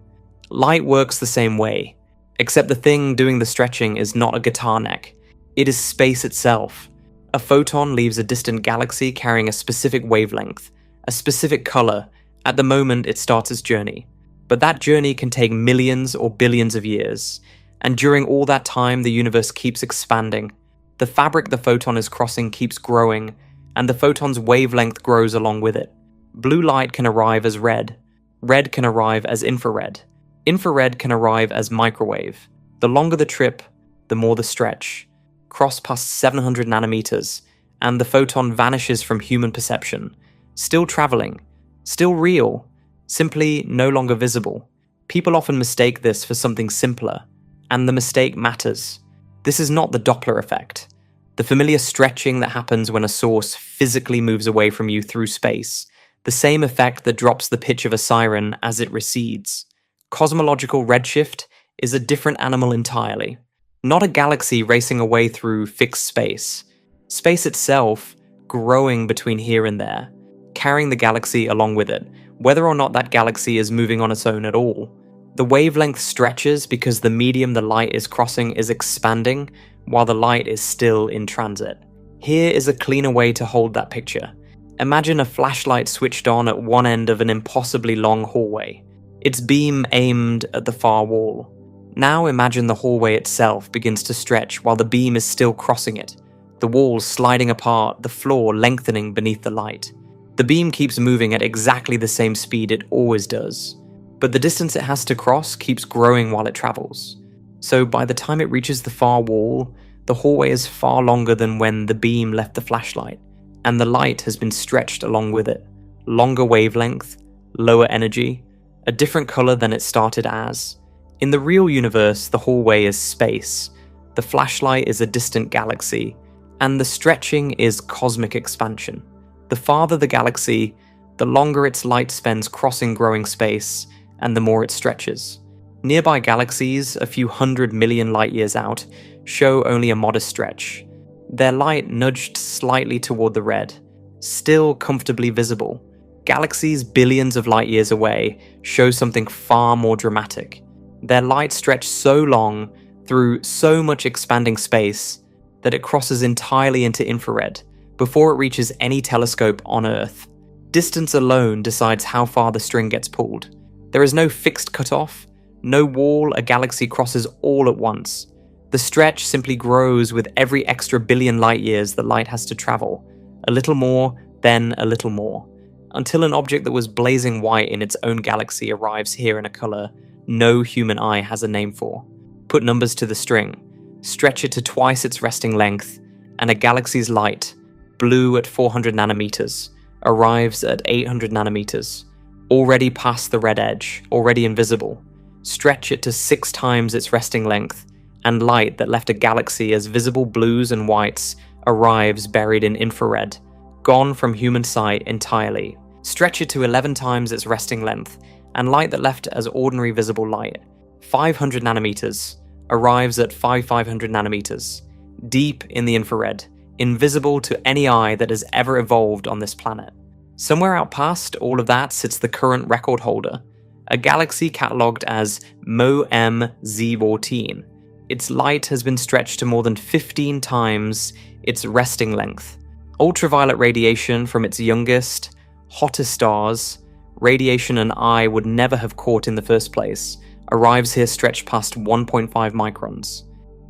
Light works the same way, except the thing doing the stretching is not a guitar neck. It is space itself. A photon leaves a distant galaxy carrying a specific wavelength, a specific color, at the moment it starts its journey. But that journey can take millions or billions of years, and during all that time the universe keeps expanding. The fabric the photon is crossing keeps growing, and the photon's wavelength grows along with it. Blue light can arrive as red. Red can arrive as infrared. Infrared can arrive as microwave. The longer the trip, the more the stretch. Cross past 700 nanometers, and the photon vanishes from human perception. Still traveling, still real, simply no longer visible. People often mistake this for something simpler, and the mistake matters. This is not the Doppler effect, the familiar stretching that happens when a source physically moves away from you through space, the same effect that drops the pitch of a siren as it recedes. Cosmological redshift is a different animal entirely. Not a galaxy racing away through fixed space. Space itself growing between here and there, carrying the galaxy along with it, whether or not that galaxy is moving on its own at all. The wavelength stretches because the medium the light is crossing is expanding, while the light is still in transit. Here is a cleaner way to hold that picture. Imagine a flashlight switched on at one end of an impossibly long hallway, its beam aimed at the far wall. Now imagine the hallway itself begins to stretch while the beam is still crossing it, the walls sliding apart, the floor lengthening beneath the light. The beam keeps moving at exactly the same speed it always does, but the distance it has to cross keeps growing while it travels. So by the time it reaches the far wall, the hallway is far longer than when the beam left the flashlight, and the light has been stretched along with it. Longer wavelength, lower energy, a different color than it started as. In the real universe, the hallway is space, the flashlight is a distant galaxy, and the stretching is cosmic expansion. The farther the galaxy, the longer its light spends crossing growing space, and the more it stretches. Nearby galaxies, a few 100 million light years out, show only a modest stretch. Their light nudged slightly toward the red, still comfortably visible. Galaxies billions of light years away show something far more dramatic. Their light stretched so long, through so much expanding space, that it crosses entirely into infrared, before it reaches any telescope on Earth. Distance alone decides how far the string gets pulled. There is no fixed cutoff, no wall a galaxy crosses all at once. The stretch simply grows with every extra billion light years the light has to travel. A little more, then a little more, until an object that was blazing white in its own galaxy arrives here in a color no human eye has a name for. Put numbers to the string, stretch it to twice its resting length, and a galaxy's light, blue at 400 nanometers, arrives at 800 nanometers, already past the red edge, already invisible. Stretch it to 6 times its resting length, and light that left a galaxy as visible blues and whites arrives buried in infrared, gone from human sight entirely. Stretch it to 11 times its resting length, and light that left as ordinary visible light, 500 nanometers, arrives at 500 nanometers, deep in the infrared, invisible to any eye that has ever evolved on this planet. Somewhere out past all of that sits the current record holder, a galaxy catalogued as MOM Z14. Its light has been stretched to more than 15 times its resting length. Ultraviolet radiation from its youngest, hottest stars, radiation an eye would never have caught in the first place, arrives here stretched past 1.5 microns.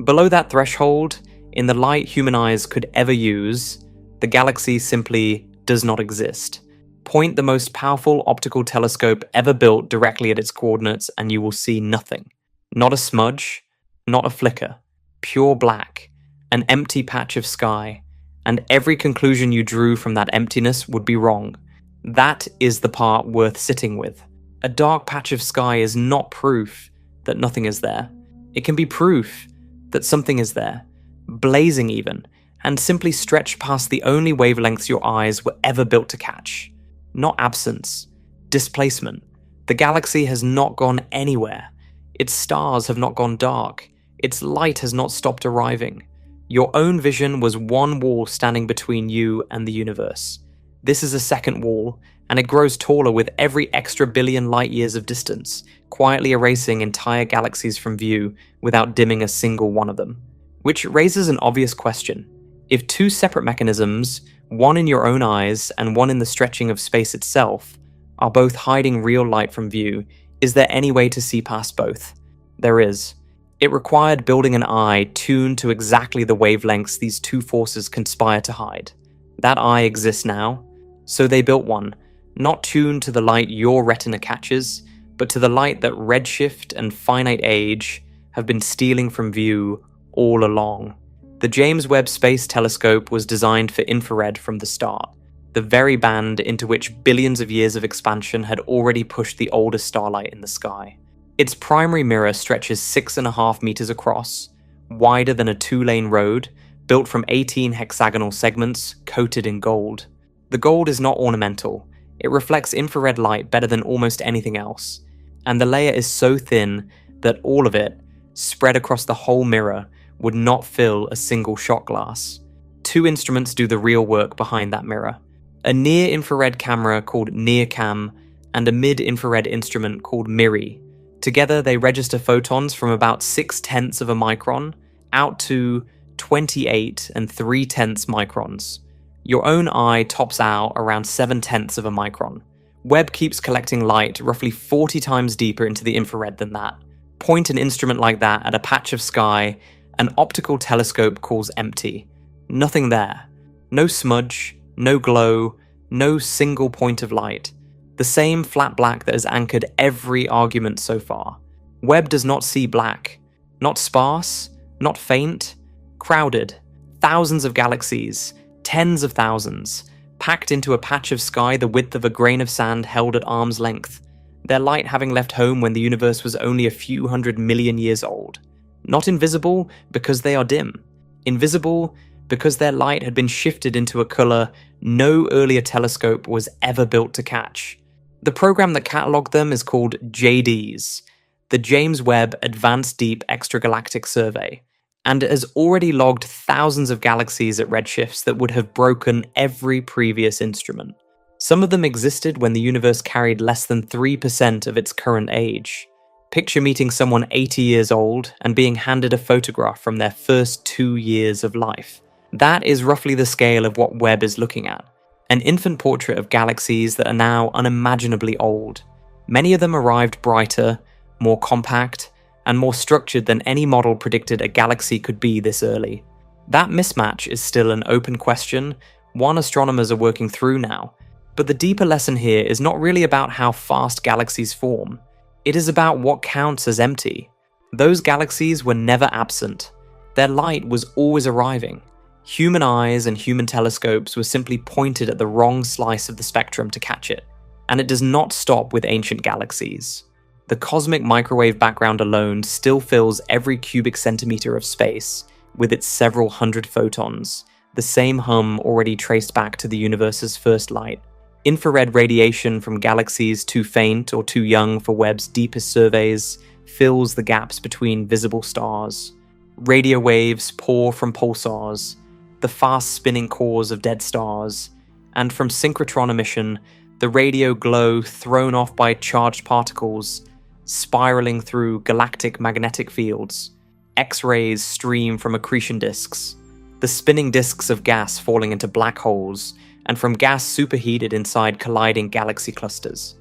Below that threshold, in the light human eyes could ever use, the galaxy simply does not exist. Point the most powerful optical telescope ever built directly at its coordinates and you will see nothing. Not a smudge, not a flicker, pure black, an empty patch of sky, and every conclusion you drew from that emptiness would be wrong. That is the part worth sitting with. A dark patch of sky is not proof that nothing is there. It can be proof that something is there, blazing even, and simply stretched past the only wavelengths your eyes were ever built to catch. Not absence, displacement. The galaxy has not gone anywhere. Its stars have not gone dark. Its light has not stopped arriving. Your own vision was one wall standing between you and the universe. This is a second wall, and it grows taller with every extra billion light years of distance, quietly erasing entire galaxies from view without dimming a single one of them. Which raises an obvious question. If two separate mechanisms, one in your own eyes and one in the stretching of space itself, are both hiding real light from view, is there any way to see past both? There is. It required building an eye tuned to exactly the wavelengths these two forces conspire to hide. That eye exists now, so they built one, not tuned to the light your retina catches, but to the light that redshift and finite age have been stealing from view all along. The James Webb Space Telescope was designed for infrared from the start, the very band into which billions of years of expansion had already pushed the oldest starlight in the sky. Its primary mirror stretches 6.5 meters across, wider than a 2-lane road, built from 18 hexagonal segments coated in gold. The gold is not ornamental. It reflects infrared light better than almost anything else, and the layer is so thin that all of it, spread across the whole mirror, would not fill a single shot glass. Two instruments do the real work behind that mirror. A near-infrared camera called NearCam and a mid-infrared instrument called MIRI. Together they register photons from about 0.6 of a micron out to 28 3/10 microns. Your own eye tops out around 0.7 of a micron. Webb keeps collecting light roughly 40 times deeper into the infrared than that. Point an instrument like that at a patch of sky, an optical telescope calls empty. Nothing there. No smudge, no glow, no single point of light. The same flat black that has anchored every argument so far. Webb does not see black. Not sparse, not faint, crowded. Thousands of galaxies, tens of thousands, packed into a patch of sky the width of a grain of sand held at arm's length, their light having left home when the universe was only a few 100 million years old. Not invisible because they are dim. Invisible because their light had been shifted into a color no earlier telescope was ever built to catch. The program that catalogued them is called JDS, the James Webb Advanced Deep Extragalactic Survey, and it has already logged thousands of galaxies at redshifts that would have broken every previous instrument. Some of them existed when the universe carried less than 3% of its current age. Picture meeting someone 80 years old and being handed a photograph from their first 2 years of life. That is roughly the scale of what Webb is looking at. An infant portrait of galaxies that are now unimaginably old. Many of them arrived brighter, more compact, and more structured than any model predicted a galaxy could be this early. That mismatch is still an open question, one astronomers are working through now. But the deeper lesson here is not really about how fast galaxies form. It is about what counts as empty. Those galaxies were never absent. Their light was always arriving. Human eyes and human telescopes were simply pointed at the wrong slice of the spectrum to catch it. And it does not stop with ancient galaxies. The cosmic microwave background alone still fills every cubic centimeter of space with its several hundred photons, the same hum already traced back to the universe's first light. Infrared radiation from galaxies too faint or too young for Webb's deepest surveys fills the gaps between visible stars. Radio waves pour from pulsars, the fast-spinning cores of dead stars, and from synchrotron emission, the radio glow thrown off by charged particles spiraling through galactic magnetic fields. X-rays stream from accretion disks, the spinning disks of gas falling into black holes, and from gas superheated inside colliding galaxy clusters.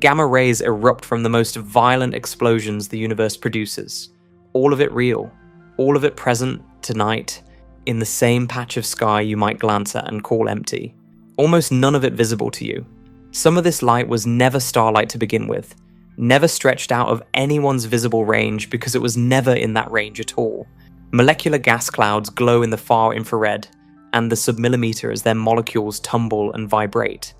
Gamma rays erupt from the most violent explosions the universe produces. All of it real, all of it present tonight, in the same patch of sky you might glance at and call empty. Almost none of it visible to you. Some of this light was never starlight to begin with, never stretched out of anyone's visible range because it was never in that range at all. Molecular gas clouds glow in the far infrared, and the submillimeter as their molecules tumble and vibrate.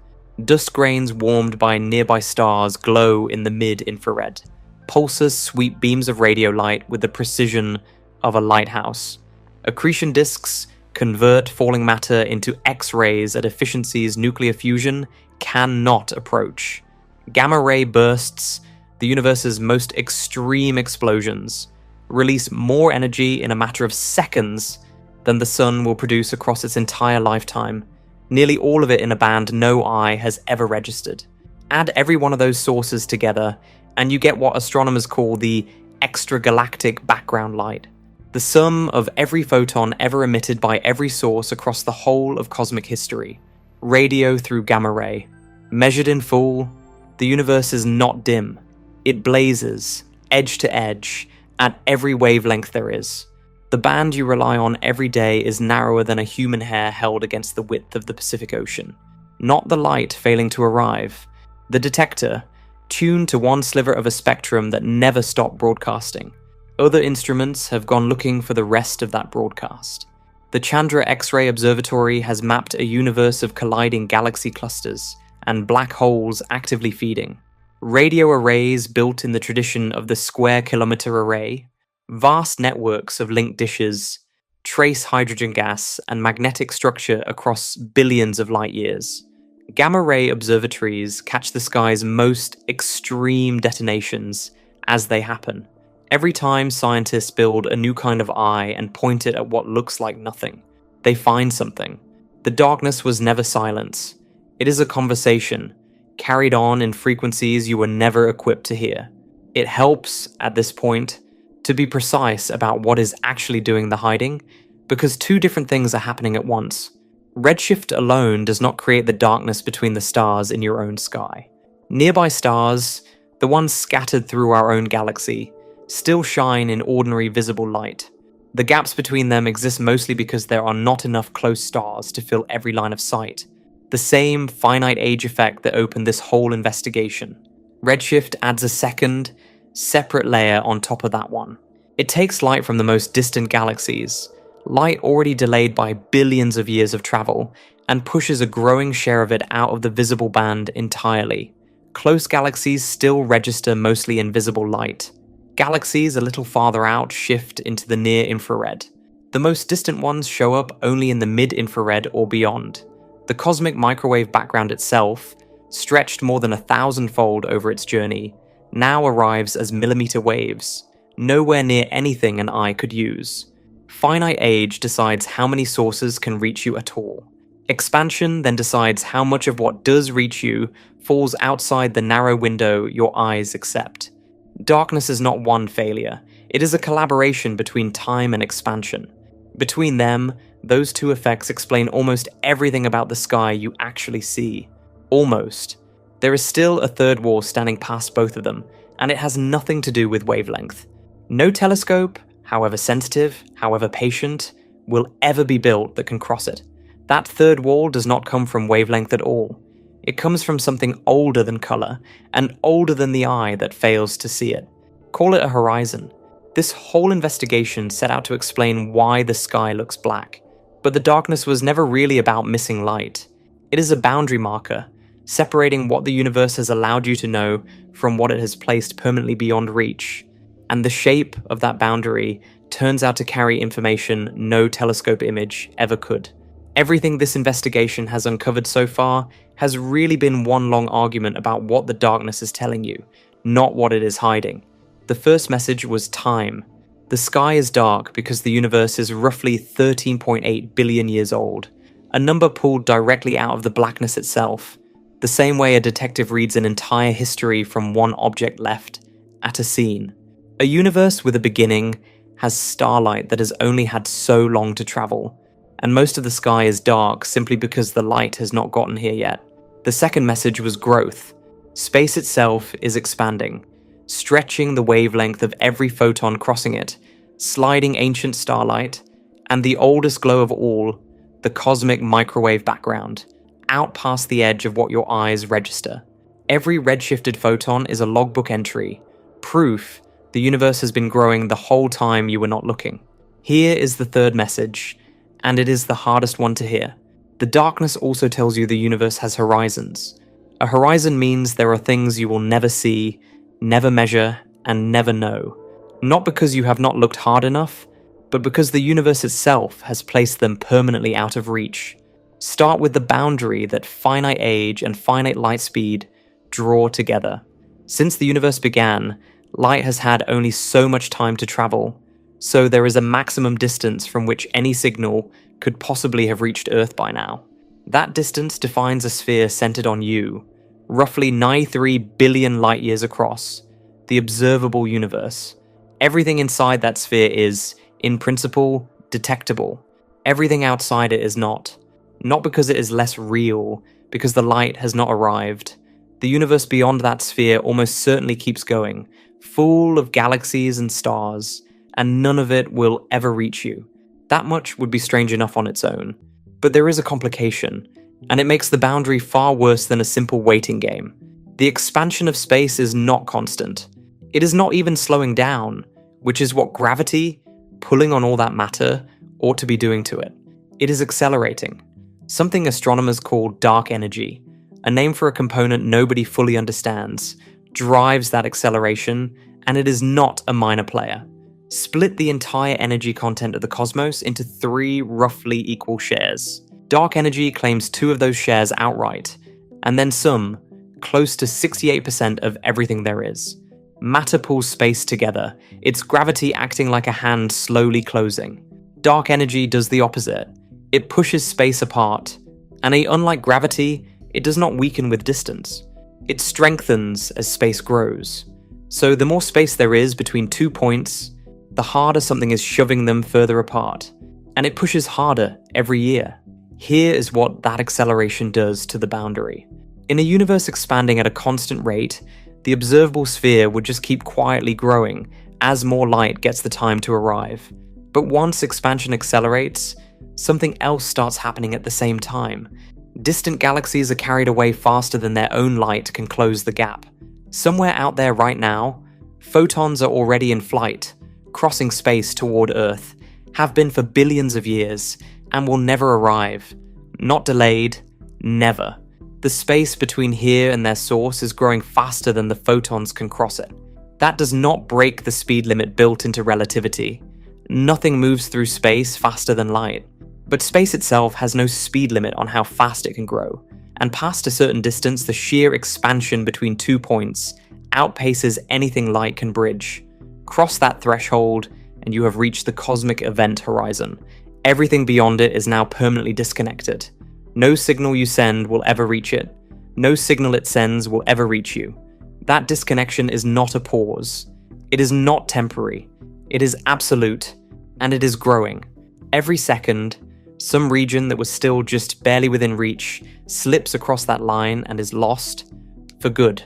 Dust grains warmed by nearby stars glow in the mid-infrared. Pulsars sweep beams of radio light with the precision of a lighthouse. Accretion disks convert falling matter into X-rays at efficiencies nuclear fusion cannot approach. Gamma ray bursts, the universe's most extreme explosions, release more energy in a matter of seconds than the sun will produce across its entire lifetime, nearly all of it in a band no eye has ever registered. Add every one of those sources together, and you get what astronomers call the extragalactic background light, the sum of every photon ever emitted by every source across the whole of cosmic history, radio through gamma ray. Measured in full, the universe is not dim. It blazes, edge to edge, at every wavelength there is. The band you rely on every day is narrower than a human hair held against the width of the Pacific Ocean. Not the light failing to arrive. The detector, tuned to one sliver of a spectrum that never stopped broadcasting. Other instruments have gone looking for the rest of that broadcast. The Chandra X-ray Observatory has mapped a universe of colliding galaxy clusters and black holes actively feeding. Radio arrays built in the tradition of the square kilometer array, vast networks of linked dishes, trace hydrogen gas and magnetic structure across billions of light years. Gamma ray observatories catch the sky's most extreme detonations as they happen. Every time scientists build a new kind of eye and point it at what looks like nothing, they find something. The darkness was never silence. It is a conversation, carried on in frequencies you were never equipped to hear. It helps, at this point, to be precise about what is actually doing the hiding, because two different things are happening at once. Redshift alone does not create the darkness between the stars in your own sky. Nearby stars, the ones scattered through our own galaxy, still shine in ordinary visible light. The gaps between them exist mostly because there are not enough close stars to fill every line of sight. The same finite age effect that opened this whole investigation. Redshift adds a second, separate layer on top of that one. It takes light from the most distant galaxies, light already delayed by billions of years of travel, and pushes a growing share of it out of the visible band entirely. Close galaxies still register mostly invisible light. Galaxies a little farther out shift into the near-infrared. The most distant ones show up only in the mid-infrared or beyond. The cosmic microwave background itself, stretched more than 1,000-fold over its journey, now arrives as millimeter waves, nowhere near anything an eye could use. Finite age decides how many sources can reach you at all. Expansion then decides how much of what does reach you falls outside the narrow window your eyes accept. Darkness is not one failure, it is a collaboration between time and expansion. Between them, those two effects explain almost everything about the sky you actually see. Almost. There is still a third wall standing past both of them, and it has nothing to do with wavelength. No telescope, however sensitive, however patient, will ever be built that can cross it. That third wall does not come from wavelength at all. It comes from something older than color, and older than the eye that fails to see it. Call it a horizon. This whole investigation set out to explain why the sky looks black, but the darkness was never really about missing light. It is a boundary marker, separating what the universe has allowed you to know from what it has placed permanently beyond reach, and the shape of that boundary turns out to carry information no telescope image ever could. Everything this investigation has uncovered so far has really been one long argument about what the darkness is telling you, not what it is hiding. The first message was time. The sky is dark because the universe is roughly 13.8 billion years old, a number pulled directly out of the blackness itself, the same way a detective reads an entire history from one object left at a scene. A universe with a beginning has starlight that has only had so long to travel, and most of the sky is dark simply because the light has not gotten here yet. The second message was growth. Space itself is expanding, stretching the wavelength of every photon crossing it, sliding ancient starlight, and the oldest glow of all, the cosmic microwave background, out past the edge of what your eyes register. Every redshifted photon is a logbook entry, proof the universe has been growing the whole time you were not looking. Here is the third message, and it is the hardest one to hear. The darkness also tells you the universe has horizons. A horizon means there are things you will never see, never measure, and never know. Not because you have not looked hard enough, but because the universe itself has placed them permanently out of reach. Start with the boundary that finite age and finite light speed draw together. Since the universe began, light has had only so much time to travel, so there is a maximum distance from which any signal could possibly have reached Earth by now. That distance defines a sphere centered on you, roughly 93 billion light years across, the observable universe. Everything inside that sphere is, in principle, detectable. Everything outside it is not. Not because it is less real, because the light has not arrived. The universe beyond that sphere almost certainly keeps going, full of galaxies and stars, and none of it will ever reach you. That much would be strange enough on its own. But there is a complication, and it makes the boundary far worse than a simple waiting game. The expansion of space is not constant. It is not even slowing down, which is what gravity, pulling on all that matter, ought to be doing to it. It is accelerating. Something astronomers call dark energy, a name for a component nobody fully understands, drives that acceleration, and it is not a minor player. Split the entire energy content of the cosmos into 3 roughly equal shares. Dark energy claims 2 of those shares outright, and then some, close to 68% of everything there is. Matter pulls space together, its gravity acting like a hand slowly closing. Dark energy does the opposite. It pushes space apart, and unlike gravity, it does not weaken with distance. It strengthens as space grows. So the more space there is between 2 points, the harder something is shoving them further apart, and it pushes harder every year. Here is what that acceleration does to the boundary. In a universe expanding at a constant rate, the observable sphere would just keep quietly growing as more light gets the time to arrive. But once expansion accelerates, something else starts happening at the same time. Distant galaxies are carried away faster than their own light can close the gap. Somewhere out there right now, photons are already in flight, crossing space toward Earth, have been for billions of years, and will never arrive. Not delayed, never. The space between here and their source is growing faster than the photons can cross it. That does not break the speed limit built into relativity. Nothing moves through space faster than light. But space itself has no speed limit on how fast it can grow, and past a certain distance, the sheer expansion between 2 points outpaces anything light can bridge. Cross that threshold, and you have reached the cosmic event horizon. Everything beyond it is now permanently disconnected. No signal you send will ever reach it. No signal it sends will ever reach you. That disconnection is not a pause. It is not temporary. It is absolute, and it is growing. Every second, some region that was still just barely within reach slips across that line and is lost for good.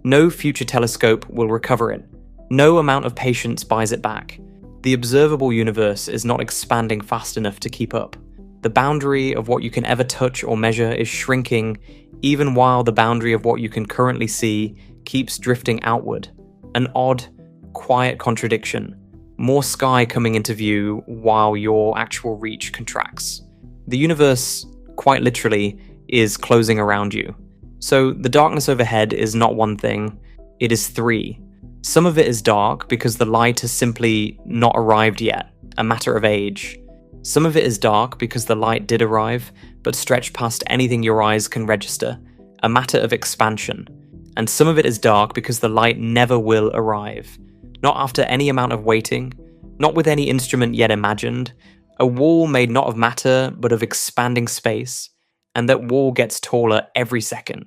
No future telescope will recover it. No amount of patience buys it back. The observable universe is not expanding fast enough to keep up. The boundary of what you can ever touch or measure is shrinking, even while the boundary of what you can currently see keeps drifting outward. An odd, quiet contradiction. More sky coming into view while your actual reach contracts. The universe, quite literally, is closing around you. So the darkness overhead is not one thing, it is 3. Some of it is dark because the light has simply not arrived yet, a matter of age. Some of it is dark because the light did arrive, but stretched past anything your eyes can register, a matter of expansion. And some of it is dark because the light never will arrive. Not after any amount of waiting, not with any instrument yet imagined, a wall made not of matter but of expanding space, and that wall gets taller every second.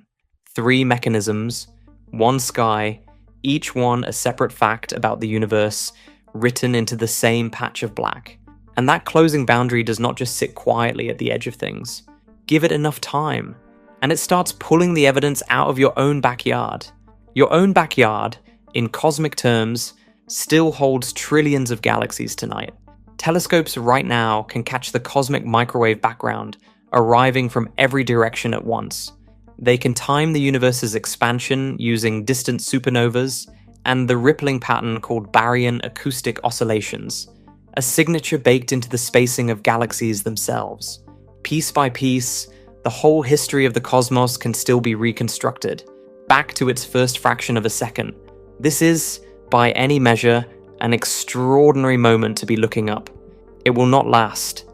3 mechanisms, 1 sky, each one a separate fact about the universe, written into the same patch of black. And that closing boundary does not just sit quietly at the edge of things. Give it enough time, and it starts pulling the evidence out of your own backyard. Your own backyard, in cosmic terms, still holds trillions of galaxies tonight. Telescopes right now can catch the cosmic microwave background arriving from every direction at once. They can time the universe's expansion using distant supernovas and the rippling pattern called baryon acoustic oscillations, a signature baked into the spacing of galaxies themselves. Piece by piece, the whole history of the cosmos can still be reconstructed, back to its first fraction of a second. This is, by any measure, an extraordinary moment to be looking up. It will not last.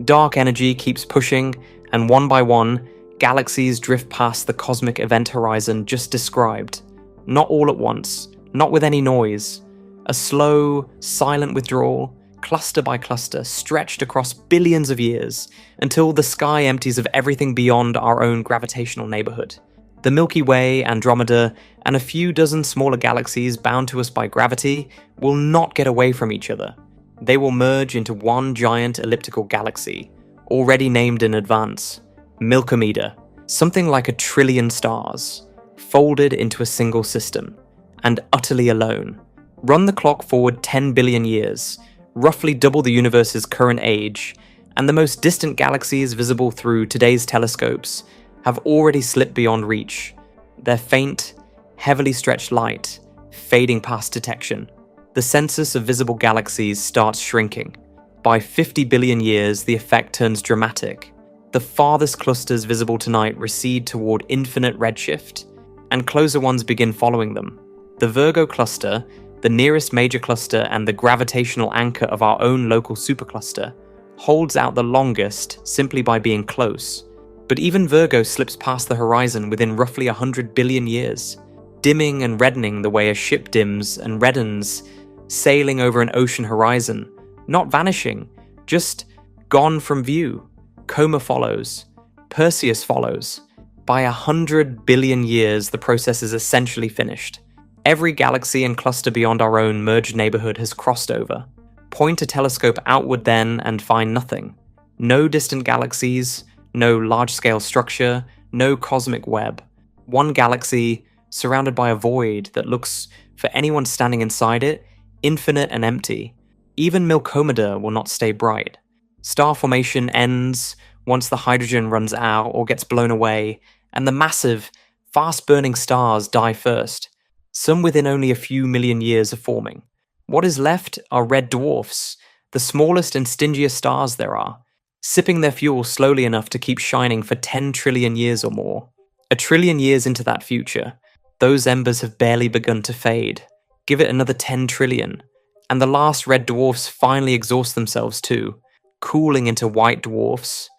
Dark energy keeps pushing, and one by one, galaxies drift past the cosmic event horizon just described. Not all at once, not with any noise. A slow, silent withdrawal, cluster by cluster, stretched across billions of years, until the sky empties of everything beyond our own gravitational neighborhood. The Milky Way, Andromeda, and a few dozen smaller galaxies bound to us by gravity will not get away from each other. They will merge into one giant elliptical galaxy, already named in advance, Milkomeda, something like 1 trillion stars, folded into a single system, and utterly alone. Run the clock forward 10 billion years, roughly double the universe's current age, and the most distant galaxies visible through today's telescopes have already slipped beyond reach, their faint, heavily stretched light fading past detection. The census of visible galaxies starts shrinking. By 50 billion years, the effect turns dramatic. The farthest clusters visible tonight recede toward infinite redshift, and closer ones begin following them. The Virgo cluster, the nearest major cluster and the gravitational anchor of our own local supercluster, holds out the longest simply by being close. But even Virgo slips past the horizon within roughly 100 billion years, dimming and reddening the way a ship dims and reddens, sailing over an ocean horizon, not vanishing, just gone from view. Coma follows. Perseus follows. By 100 billion years, the process is essentially finished. Every galaxy and cluster beyond our own merged neighborhood has crossed over. Point a telescope outward then and find nothing. No distant galaxies, no large-scale structure, no cosmic web. One galaxy, surrounded by a void that looks, for anyone standing inside it, infinite and empty. Even Milkomeda will not stay bright. Star formation ends once the hydrogen runs out or gets blown away, and the massive, fast-burning stars die first, some within only a few million years of forming. What is left are red dwarfs, the smallest and stingiest stars there are, sipping their fuel slowly enough to keep shining for 10 trillion years or more. 1 trillion years into that future, those embers have barely begun to fade. Give it another 10 trillion, and the last red dwarfs finally exhaust themselves too, cooling into white dwarfs,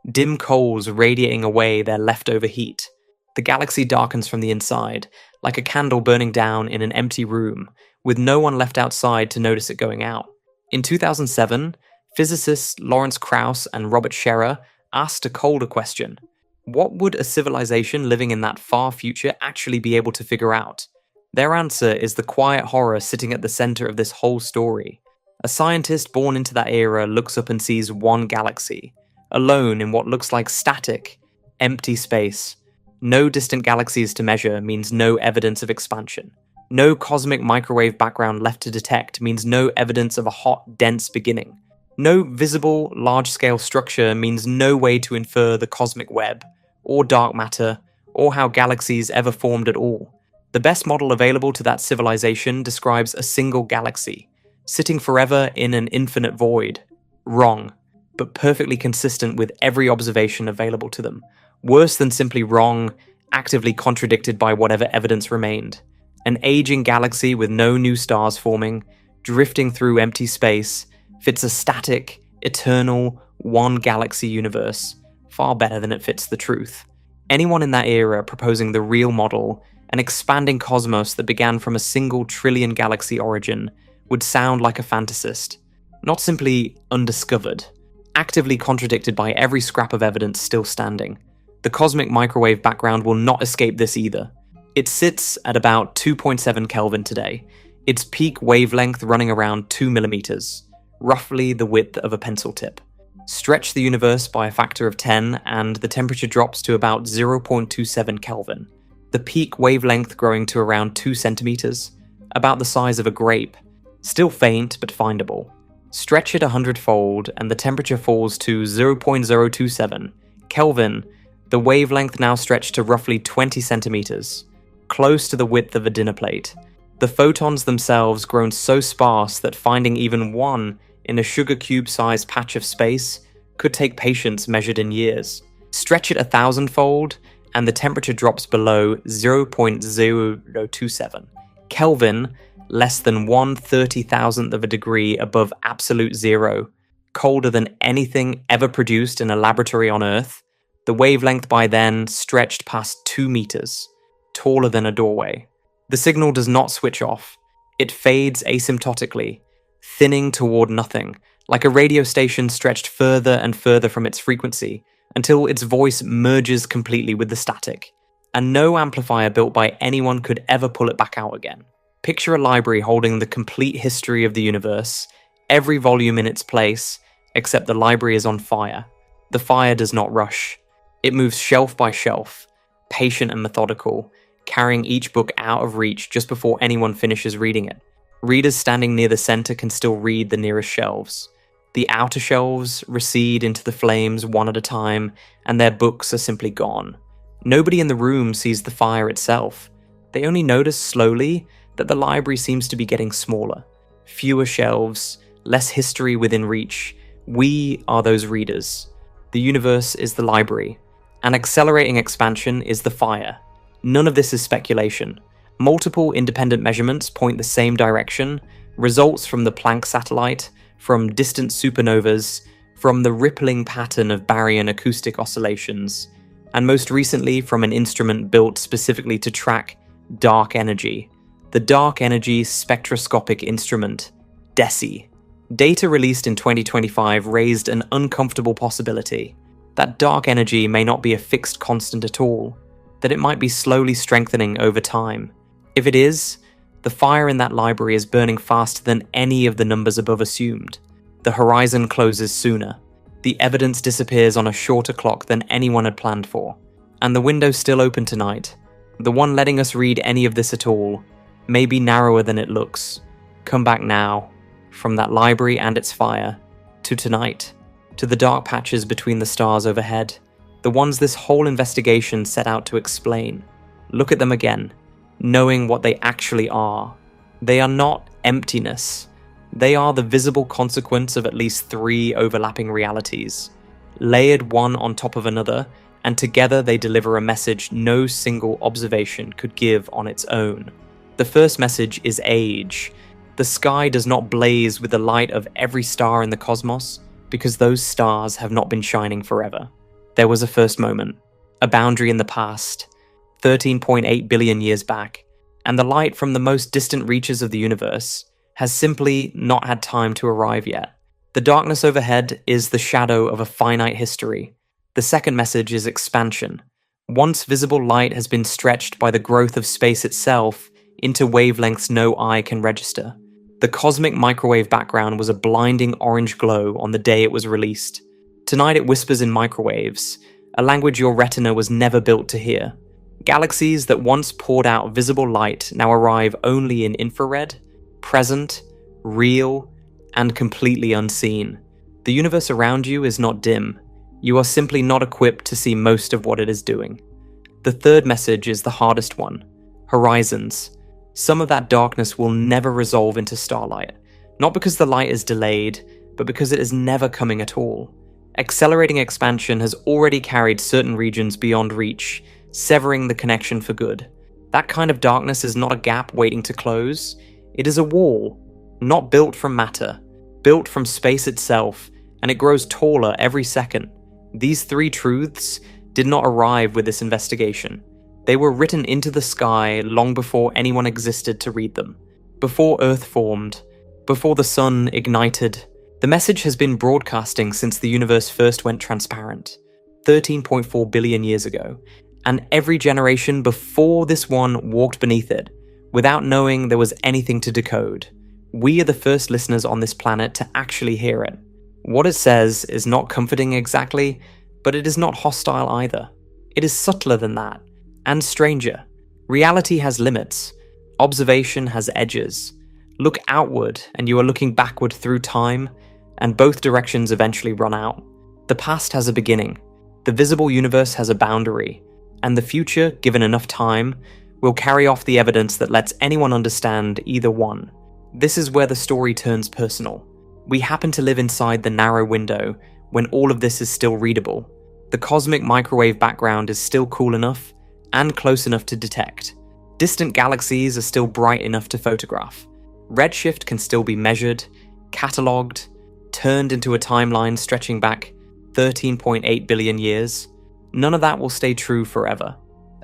dim coals radiating away their leftover heat. The galaxy darkens from the inside, like a candle burning down in an empty room, with no one left outside to notice it going out. In 2007, physicists Lawrence Krauss and Robert Scherer asked a colder question. What would a civilization living in that far future actually be able to figure out? Their answer is the quiet horror sitting at the center of this whole story. A scientist born into that era looks up and sees one galaxy, alone in what looks like static, empty space. No distant galaxies to measure means no evidence of expansion. No cosmic microwave background left to detect means no evidence of a hot, dense beginning. No visible, large-scale structure means no way to infer the cosmic web, or dark matter, or how galaxies ever formed at all. The best model available to that civilization describes a single galaxy, sitting forever in an infinite void. Wrong, but perfectly consistent with every observation available to them. Worse than simply wrong, actively contradicted by whatever evidence remained. An aging galaxy with no new stars forming, drifting through empty space, fits a static, eternal, one galaxy universe, far better than it fits the truth. Anyone in that era proposing the real model, an expanding cosmos that began from a single trillion galaxy origin, would sound like a fantasist. Not simply undiscovered, actively contradicted by every scrap of evidence still standing. The cosmic microwave background will not escape this either. It sits at about 2.7 Kelvin today, its peak wavelength running around 2 millimeters, roughly the width of a pencil tip. Stretch the universe by a factor of 10 and the temperature drops to about 0.27 Kelvin, the peak wavelength growing to around 2 centimeters, about the size of a grape, still faint but findable. Stretch it 100-fold and the temperature falls to 0.027 Kelvin, the wavelength now stretched to roughly 20 centimeters, close to the width of a dinner plate. The photons themselves grown so sparse that finding even one in a sugar cube-sized patch of space could take patience measured in years. Stretch it 1,000-fold and the temperature drops below 0.027 Kelvin, less than 1/30,000th of a degree above absolute zero, colder than anything ever produced in a laboratory on Earth. The wavelength by then stretched past 2 meters, taller than a doorway. The signal does not switch off. It fades asymptotically, thinning toward nothing, like a radio station stretched further and further from its frequency, until its voice merges completely with the static, and no amplifier built by anyone could ever pull it back out again. Picture a library holding the complete history of the universe, every volume in its place, except the library is on fire. The fire does not rush. It moves shelf by shelf, patient and methodical, carrying each book out of reach just before anyone finishes reading it. Readers standing near the center can still read the nearest shelves. The outer shelves recede into the flames one at a time, and their books are simply gone. Nobody in the room sees the fire itself. They only notice slowly that the library seems to be getting smaller. Fewer shelves, less history within reach. We are those readers. The universe is the library. An accelerating expansion is the fire. None of this is speculation. Multiple independent measurements point the same direction. Results from the Planck satellite, from distant supernovas, from the rippling pattern of baryon acoustic oscillations, and most recently from an instrument built specifically to track dark energy. The Dark Energy Spectroscopic Instrument, DESI. Data released in 2025 raised an uncomfortable possibility that dark energy may not be a fixed constant at all, that it might be slowly strengthening over time. If it is, the fire in that library is burning faster than any of the numbers above assumed. The horizon closes sooner. The evidence disappears on a shorter clock than anyone had planned for. And the window's still open tonight. The one letting us read any of this at all may be narrower than it looks. Come back now, from that library and its fire, to tonight, to the dark patches between the stars overhead, the ones this whole investigation set out to explain. Look at them again, knowing what they actually are. They are not emptiness. They are the visible consequence of at least 3 overlapping realities, layered one on top of another, and together they deliver a message no single observation could give on its own. The first message is age. The sky does not blaze with the light of every star in the cosmos, because those stars have not been shining forever. There was a first moment, a boundary in the past, 13.8 billion years back, and the light from the most distant reaches of the universe has simply not had time to arrive yet. The darkness overhead is the shadow of a finite history. The second message is expansion. Once visible light has been stretched by the growth of space itself into wavelengths no eye can register. The cosmic microwave background was a blinding orange glow on the day it was released. Tonight it whispers in microwaves, a language your retina was never built to hear. Galaxies that once poured out visible light now arrive only in infrared, present, real, and completely unseen. The universe around you is not dim. You are simply not equipped to see most of what it is doing. The third message is the hardest one. Horizons. Some of that darkness will never resolve into starlight, not because the light is delayed, but because it is never coming at all. Accelerating expansion has already carried certain regions beyond reach, severing the connection for good. That kind of darkness is not a gap waiting to close. It is a wall, not built from matter, built from space itself, and it grows taller every second. These three truths did not arrive with this investigation. They were written into the sky long before anyone existed to read them, before Earth formed, before the sun ignited. The message has been broadcasting since the universe first went transparent, 13.4 billion years ago, and every generation before this one walked beneath it, without knowing there was anything to decode. We are the first listeners on this planet to actually hear it. What it says is not comforting exactly, but it is not hostile either. It is subtler than that, and stranger. Reality has limits. Observation has edges. Look outward, and you are looking backward through time, and both directions eventually run out. The past has a beginning. The visible universe has a boundary, and the future, given enough time, will carry off the evidence that lets anyone understand either one. This is where the story turns personal. We happen to live inside the narrow window when all of this is still readable. The cosmic microwave background is still cool enough and close enough to detect. Distant galaxies are still bright enough to photograph. Redshift can still be measured, catalogued, turned into a timeline stretching back 13.8 billion years. None of that will stay true forever.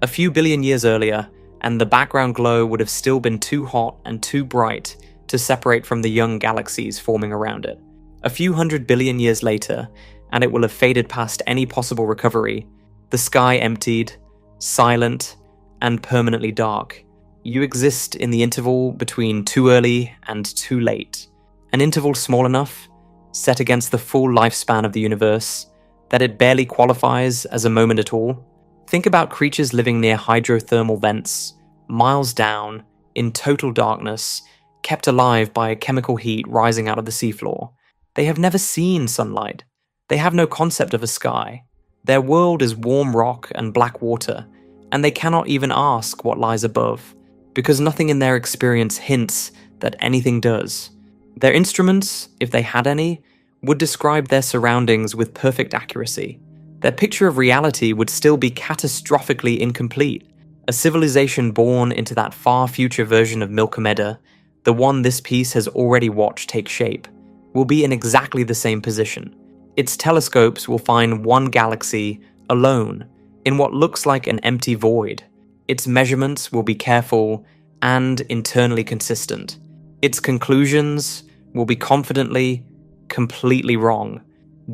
A few billion years earlier, and the background glow would have still been too hot and too bright to separate from the young galaxies forming around it. A few 100 billion years later, and it will have faded past any possible recovery, the sky emptied, silent, and permanently dark. You exist in the interval between too early and too late, an interval small enough, set against the full lifespan of the universe, that it barely qualifies as a moment at all. Think about creatures living near hydrothermal vents, miles down, in total darkness, kept alive by chemical heat rising out of the seafloor. They have never seen sunlight. They have no concept of a sky. Their world is warm rock and black water, and they cannot even ask what lies above, because nothing in their experience hints that anything does. Their instruments, if they had any, would describe their surroundings with perfect accuracy. Their picture of reality would still be catastrophically incomplete. A civilization born into that far future version of Milkomeda, the one this piece has already watched take shape, will be in exactly the same position. Its telescopes will find one galaxy alone in what looks like an empty void. Its measurements will be careful and internally consistent. Its conclusions will be confidently, completely wrong.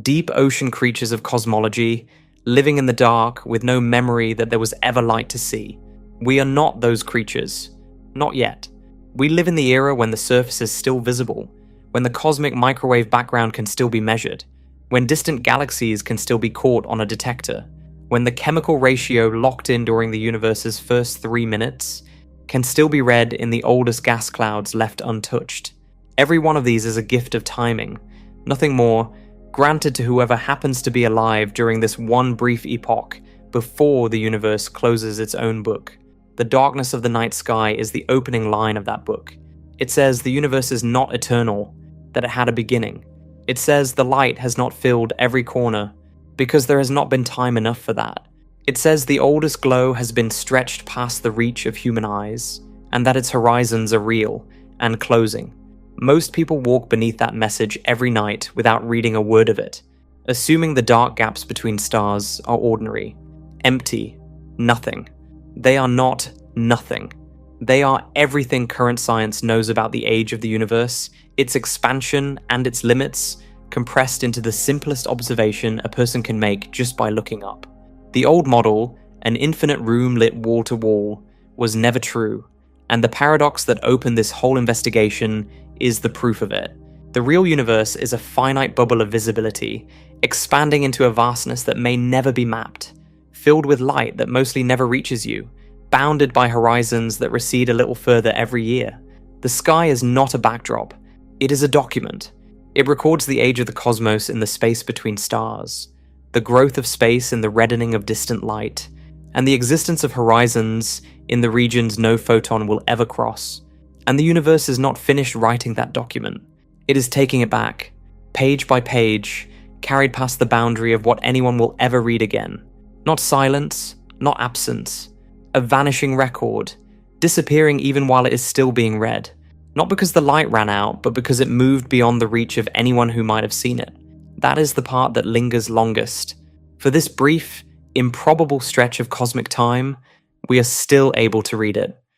Deep ocean creatures of cosmology, living in the dark with no memory that there was ever light to see. We are not those creatures. Not yet. We live in the era when the surface is still visible, when the cosmic microwave background can still be measured, when distant galaxies can still be caught on a detector, when the chemical ratio locked in during the universe's first 3 minutes can still be read in the oldest gas clouds left untouched. Every one of these is a gift of timing, nothing more, granted to whoever happens to be alive during this one brief epoch before the universe closes its own book. The darkness of the night sky is the opening line of that book. It says the universe is not eternal, that it had a beginning. It says the light has not filled every corner, because there has not been time enough for that. It says the oldest glow has been stretched past the reach of human eyes, and that its horizons are real and closing. Most people walk beneath that message every night without reading a word of it, assuming the dark gaps between stars are ordinary, empty, nothing. They are not nothing. They are everything current science knows about the age of the universe, its expansion and its limits, compressed into the simplest observation a person can make just by looking up. The old model, an infinite room lit wall to wall, was never true, and the paradox that opened this whole investigation is the proof of it. The real universe is a finite bubble of visibility, expanding into a vastness that may never be mapped, filled with light that mostly never reaches you, bounded by horizons that recede a little further every year. The sky is not a backdrop, it is a document. It records the age of the cosmos in the space between stars, the growth of space in the reddening of distant light, and the existence of horizons in the regions no photon will ever cross. And the universe is not finished writing that document. It is taking it back, page by page, carried past the boundary of what anyone will ever read again. Not silence, not absence. A vanishing record, disappearing even while it is still being read. Not because the light ran out, but because it moved beyond the reach of anyone who might have seen it. that is the part that lingers longest. For this brief, improbable stretch of cosmic time, we are still able to read it.